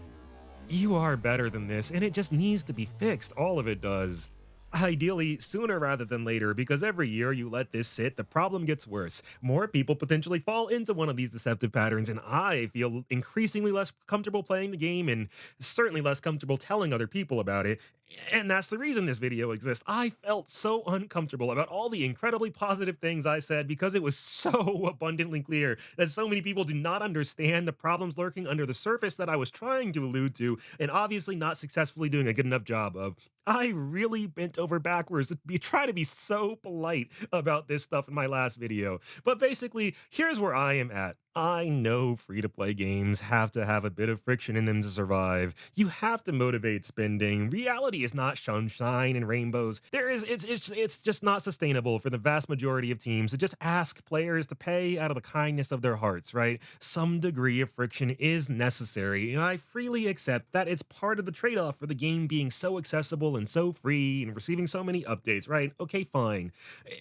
Speaker 1: You are better than this, and it just needs to be fixed. All of it does. Ideally, sooner rather than later, because every year you let this sit, the problem gets worse. More people potentially fall into one of these deceptive patterns, and I feel increasingly less comfortable playing the game and certainly less comfortable telling other people about it. And that's the reason this video exists. I felt so uncomfortable about all the incredibly positive things I said because it was so abundantly clear that so many people do not understand the problems lurking under the surface that I was trying to allude to and obviously not successfully doing a good enough job of. I really bent over backwards to try to be so polite about this stuff in my last video. But basically, here's where I am at. I know free-to-play games have to have a bit of friction in them to survive. You have to motivate spending. Reality is not sunshine and rainbows. It's just not sustainable for the vast majority of teams to just ask players to pay out of the kindness of their hearts, right? Some degree of friction is necessary, and I freely accept that it's part of the trade-off for the game being so accessible and so free and receiving so many updates, right? Okay, fine.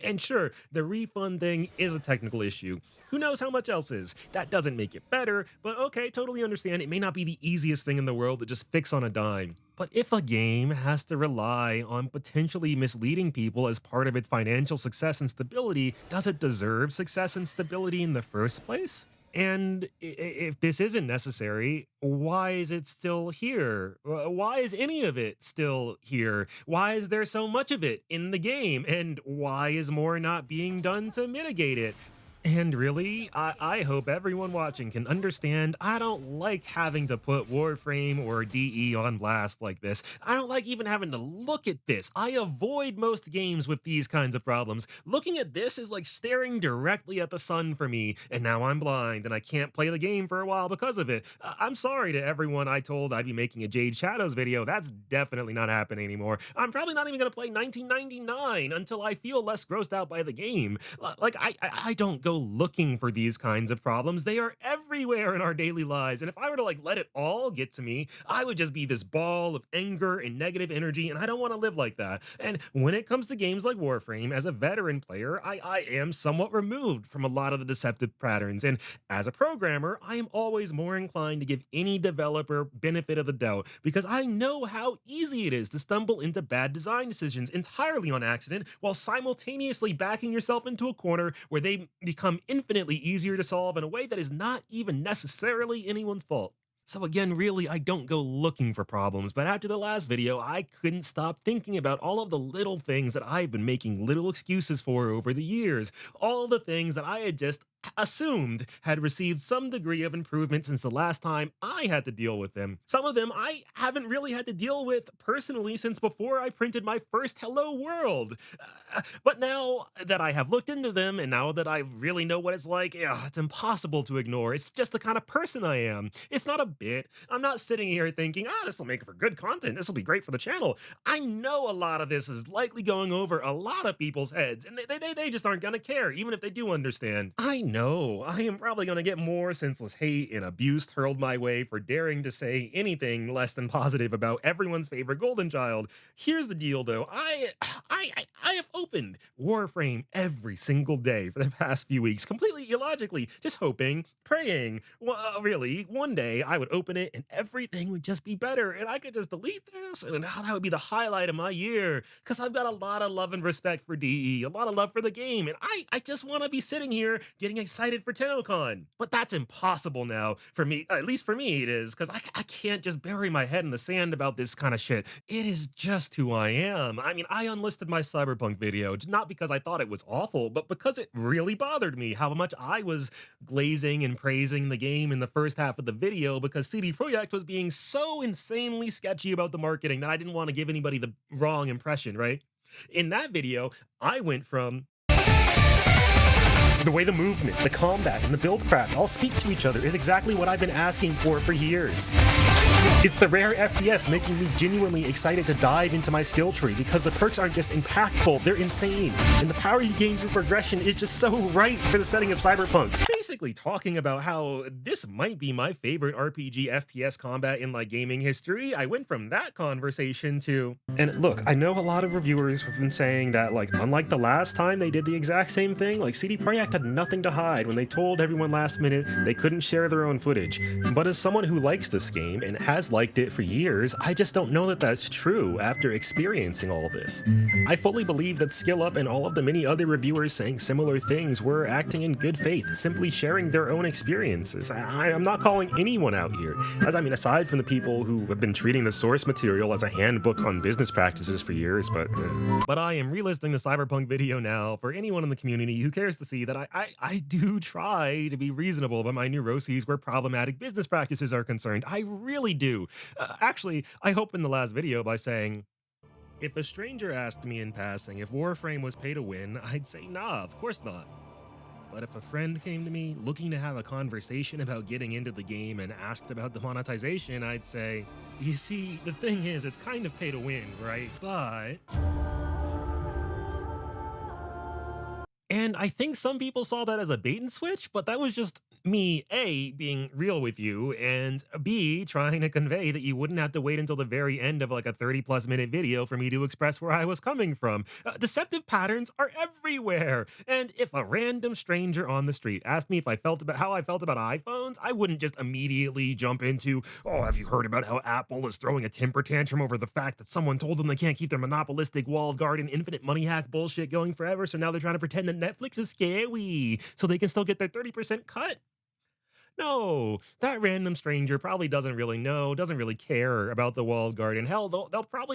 Speaker 1: And sure, the refund thing is a technical issue. Who knows how much else is? That doesn't make it better, but okay, totally understand. It may not be the easiest thing in the world to just fix on a dime. But if a game has to rely on potentially misleading people as part of its financial success and stability, does it deserve success and stability in the first place? And if this isn't necessary, why is it still here? Why is any of it still here? Why is there so much of it in the game? And why is more not being done to mitigate it? And really, I hope everyone watching can understand I don't like having to put Warframe or DE on blast like this. I don't like even having to look at this. I avoid most games with these kinds of problems. Looking at this is like staring directly at the sun for me, and now I'm blind and I can't play the game for a while because of it. I'm sorry to everyone I told I'd be making a Jade Shadows video. That's definitely not happening anymore. I'm probably not even going to play 1999 until I feel less grossed out by the game. Like, I don't go looking for these kinds of problems. They are everywhere in our daily lives. And if I were to like let it all get to me, I would just be this ball of anger and negative energy. And I don't want to live like that. And when it comes to games like Warframe, as a veteran player, I am somewhat removed from a lot of the deceptive patterns. And as a programmer, I am always more inclined to give any developer benefit of the doubt because I know how easy it is to stumble into bad design decisions entirely on accident while simultaneously backing yourself into a corner where they become infinitely easier to solve in a way that is not even necessarily anyone's fault. So again, really, I don't go looking for problems, but after the last video, I couldn't stop thinking about all of the little things that I've been making little excuses for over the years. All the things that I had just assumed had received some degree of improvement since the last time I had to deal with them. Some of them I haven't really had to deal with personally since before I printed my first Hello World. But now that I have looked into them and now that I really know what it's like, it's impossible to ignore. It's just the kind of person I am. It's not a bit. I'm not sitting here thinking, this will make for good content. This will be great for the channel. I know a lot of this is likely going over a lot of people's heads, and they just aren't going to care, even if they do understand. I know I am probably going to get more senseless hate and abuse hurled my way for daring to say anything less than positive about everyone's favorite golden child. Here's the deal, though. I have opened Warframe every single day for the past few weeks, completely illogically, just hoping, praying. Well, really, one day I would open it and everything would just be better, and I could just delete this, and that would be the highlight of my year. Because I've got a lot of love and respect for DE, a lot of love for the game, and I just want to be sitting here getting excited for TennoCon. But that's impossible now for me. At least for me, it is, because I can't just bury my head in the sand about this kind of shit. It is just who I am. I mean, I unlisted my Cyberpunk video, not because I thought it was awful, but because it really bothered me how much I was glazing and praising the game in the first half of the video because CD Projekt was being so insanely sketchy about the marketing that I didn't want to give anybody the wrong impression, right? In that video, I went from the way the movement, the combat, and the build craft all speak to each other is exactly what I've been asking for years. It's the rare FPS making me genuinely excited to dive into my skill tree because the perks aren't just impactful, they're insane. And the power you gain through progression is just so right for the setting of Cyberpunk. Basically talking about how this might be my favorite RPG FPS combat in like gaming history, I went from that conversation to... And look, I know a lot of reviewers have been saying that like, unlike the last time they did the exact same thing, like CD Projekt had nothing to hide when they told everyone last minute they couldn't share their own footage. But as someone who likes this game and has liked it for years, I just don't know that that's true after experiencing all this. I fully believe that Skill Up and all of the many other reviewers saying similar things were acting in good faith, simply sharing their own experiences. I'm not calling anyone out here, as I mean, aside from the people who have been treating the source material as a handbook on business practices for years, but I am relisting the Cyberpunk video now for anyone in the community who cares to see that I do try to be reasonable about my neuroses where problematic business practices are concerned. I really do. Actually, I hope in the last video by saying, if a stranger asked me in passing if Warframe was pay to win, I'd say nah, of course not. But if a friend came to me looking to have a conversation about getting into the game and asked about the monetization, I'd say, you see, the thing is, it's kind of pay to win, right? But... And I think some people saw that as a bait and switch, but that was just me, A, being real with you, and B, trying to convey that you wouldn't have to wait until the very end of like a 30+ minute video for me to express where I was coming from. Deceptive patterns are everywhere. And if a random stranger on the street asked me if I felt about how I felt about iPhones, I wouldn't just immediately jump into, oh, have you heard about how Apple is throwing a temper tantrum over the fact that someone told them they can't keep their monopolistic walled garden infinite money hack bullshit going forever, so now they're trying to pretend that Netflix is scary so they can still get their 30% cut? No, that random stranger probably doesn't really know, doesn't really care about the walled garden. Hell,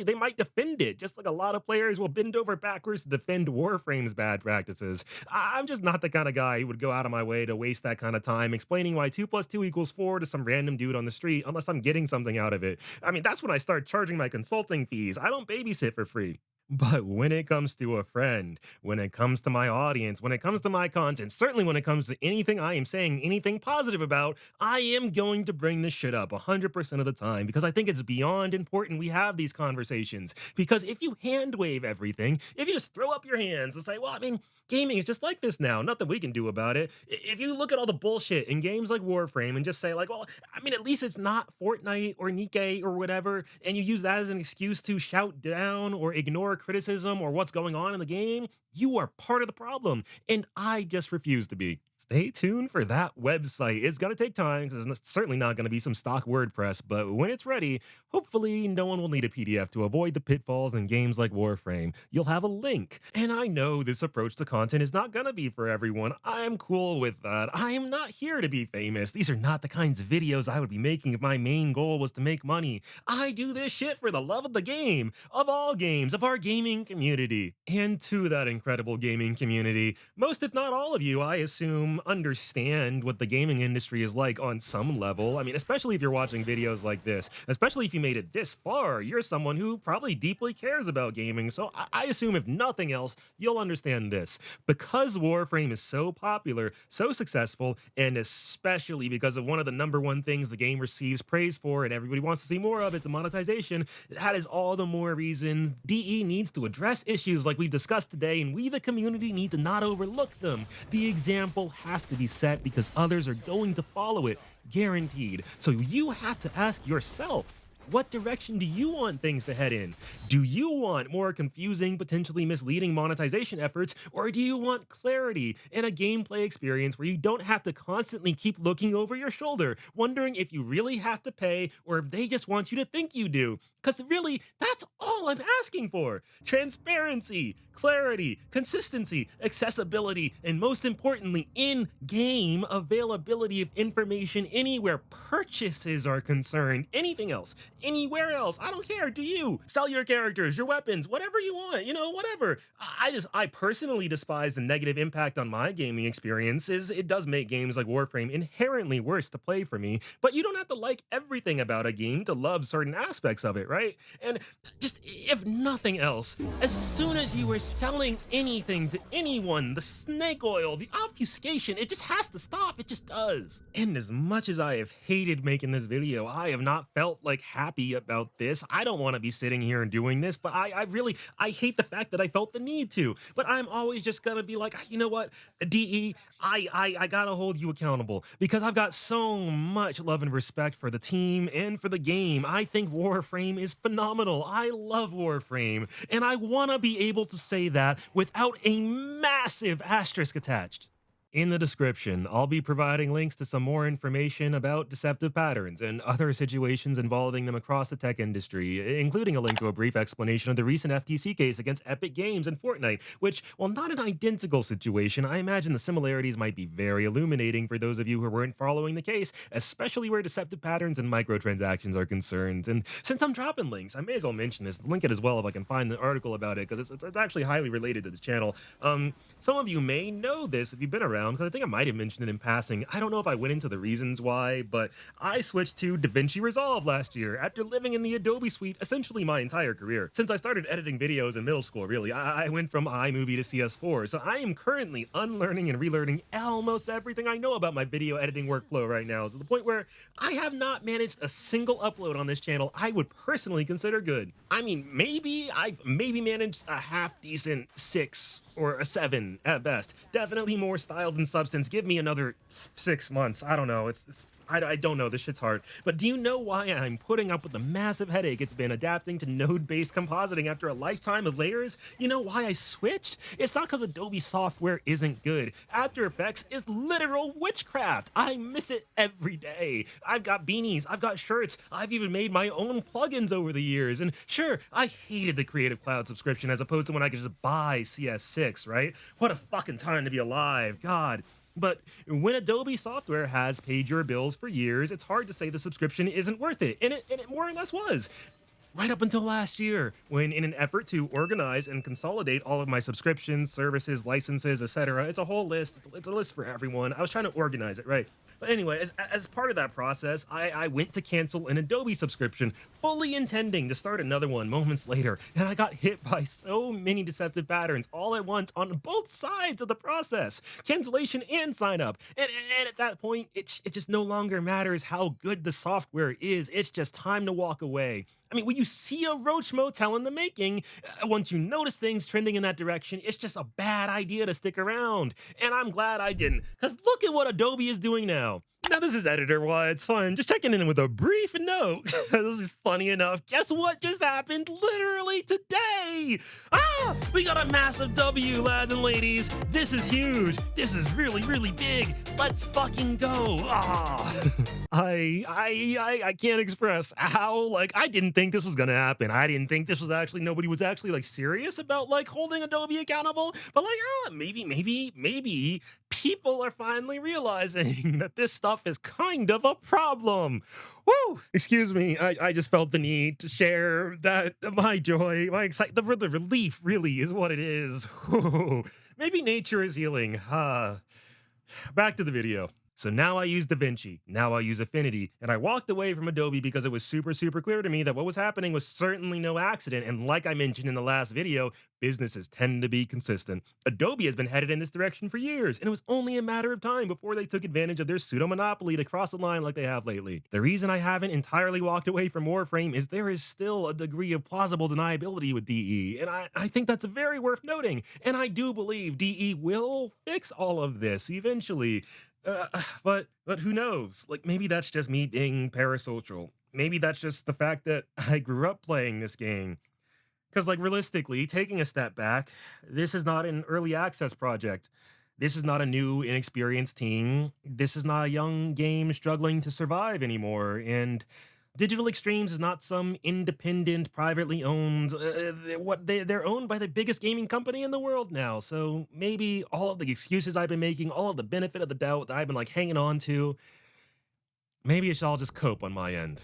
Speaker 1: they might defend it, just like a lot of players will bend over backwards to defend Warframe's bad practices. I'm just not the kind of guy who would go out of my way to waste that kind of time explaining why 2 plus 2 equals 4 to some random dude on the street unless I'm getting something out of it. I mean, that's when I start charging my consulting fees. I don't babysit for free. But when it comes to a friend, when it comes to my audience, when it comes to my content, certainly when it comes to anything I am saying anything positive about, I am going to bring this shit up 100% of the time because I think it's beyond important we have these conversations. Because if you hand wave everything, if you just throw up your hands and say, well, I mean, gaming is just like this now, nothing we can do about it. If you look at all the bullshit in games like Warframe and just say, like, well, I mean, at least it's not Fortnite or Nikke or whatever, and you use that as an excuse to shout down or ignore criticism or what's going on in the game, you are part of the problem. And I just refuse to be. Stay tuned for that website. It's going to take time because it's certainly not going to be some stock WordPress, but when it's ready, hopefully no one will need a PDF to avoid the pitfalls in games like Warframe. You'll have a link. And I know this approach to content is not going to be for everyone. I'm cool with that. I am not here to be famous. These are not the kinds of videos I would be making if my main goal was to make money. I do this shit for the love of the game, of all games, of our gaming community. And to that incredible gaming community, most if not all of you, I assume, understand what the gaming industry is like on some level. I mean, especially if you're watching videos like this, especially if you made it this far, you're someone who probably deeply cares about gaming. So I assume if nothing else, you'll understand this. Because Warframe is so popular, so successful, and especially because of one of the number one things the game receives praise for and everybody wants to see more of, it's a monetization, that is all the more reason DE needs to address issues like we've discussed today, and we the community need to not overlook them. The example has to be set because others are going to follow it, guaranteed. So you have to ask yourself, what direction do you want things to head in? Do you want more confusing, potentially misleading monetization efforts, or do you want clarity and a gameplay experience where you don't have to constantly keep looking over your shoulder, wondering if you really have to pay or if they just want you to think you do? Because really, that's all I'm asking for. Transparency, clarity, consistency, accessibility, and most importantly, in-game availability of information anywhere purchases are concerned. Anything else, anywhere else, I don't care. Do you? Sell your characters, your weapons, whatever you want, whatever. I personally despise the negative impact on my gaming experiences. It does make games like Warframe inherently worse to play for me, but you don't have to like everything about a game to love certain aspects of it, right? And just, if nothing else, as soon as you are selling anything to anyone, the snake oil, the obfuscation, it just has to stop. It just does. And as much as I have hated making this video, I have not felt like happy about this. I don't want to be sitting here and doing this, but I hate the fact that I felt the need to. But I'm always just gonna be like, you know what, DE, I gotta hold you accountable because I've got so much love and respect for the team and for the game. I think Warframe is phenomenal. I love Warframe, and I want to be able to say that without a massive asterisk attached. In the description, I'll be providing links to some more information about deceptive patterns and other situations involving them across the tech industry, including a link to a brief explanation of the recent FTC case against Epic Games and Fortnite, which, while not an identical situation, I imagine the similarities might be very illuminating for those of you who weren't following the case, especially where deceptive patterns and microtransactions are concerned. And since I'm dropping links, I may as well mention this, link it as well if I can find the article about it, because it's actually highly related to the channel. Some of you may know this if you've been around, because I think I might have mentioned it in passing. I don't know if I went into the reasons why, but I switched to DaVinci Resolve last year after living in the Adobe suite essentially my entire career. Since I started editing videos in middle school, really, I went from iMovie to CS4, so I am currently unlearning and relearning almost everything I know about my video editing workflow right now, to the point where I have not managed a single upload on this channel I would personally consider good. I mean, I've managed a half-decent 6 or a 7 at best. Definitely more style than substance. Give me another 6 months. I don't know. I don't know. This shit's hard. But do you know why I'm putting up with the massive headache it's been adapting to node-based compositing after a lifetime of layers? You know why I switched? It's not because Adobe software isn't good. After Effects is literal witchcraft. I miss it every day. I've got beanies. I've got shirts. I've even made my own plugins over the years. And sure, I hated the Creative Cloud subscription as opposed to when I could just buy CS6, right? What a fucking time to be alive. God. But when Adobe software has paid your bills for years, it's hard to say the subscription isn't worth it. And it more or less was. Right up until last year, when in an effort to organize and consolidate all of my subscriptions, services, licenses, etc., it's a whole list. It's a list for everyone. I was trying to organize it, right? But anyway, as part of that process, I went to cancel an Adobe subscription, fully intending to start another one moments later, and I got hit by so many deceptive patterns all at once on both sides of the process, cancellation and sign up. And at that point, it just no longer matters how good the software is. It's just time to walk away. I mean, when you see a Roach Motel in the making, once you notice things trending in that direction, it's just a bad idea to stick around. And I'm glad I didn't, because look at what Adobe is doing now. Now, this is Editor Why It's Fun, just checking in with a brief note. This is funny enough. Guess what just happened literally today? We got a massive W, lads and ladies. This is huge. This is really, really big. Let's fucking go. I can't express how, like, I didn't think this was gonna happen. I didn't think this was actually, nobody was actually like serious about like holding Adobe accountable, but like, maybe people are finally realizing that this stuff is kind of a problem. Woo! Excuse me, I just felt the need to share that my joy, my excitement, the relief really is what it is. Maybe nature is healing. Back to the video. So now I use DaVinci, now I use Affinity, and I walked away from Adobe because it was super clear to me that what was happening was certainly no accident, and like I mentioned in the last video, businesses tend to be consistent. Adobe has been headed in this direction for years, and it was only a matter of time before they took advantage of their pseudo-monopoly to cross the line like they have lately. The reason I haven't entirely walked away from Warframe is there is still a degree of plausible deniability with DE, and I think that's very worth noting, and I do believe DE will fix all of this eventually. But who knows? Like, maybe that's just me being parasocial. Maybe that's just the fact that I grew up playing this game. Because, like, realistically, taking a step back, this is not an early access project. This is not a new, inexperienced team. This is not a young game struggling to survive anymore. And Digital Extremes is not some independent, privately owned, they're owned by the biggest gaming company in the world now. So maybe all of the excuses I've been making, all of the benefit of the doubt that I've been like hanging on to, maybe it's all just cope on my end.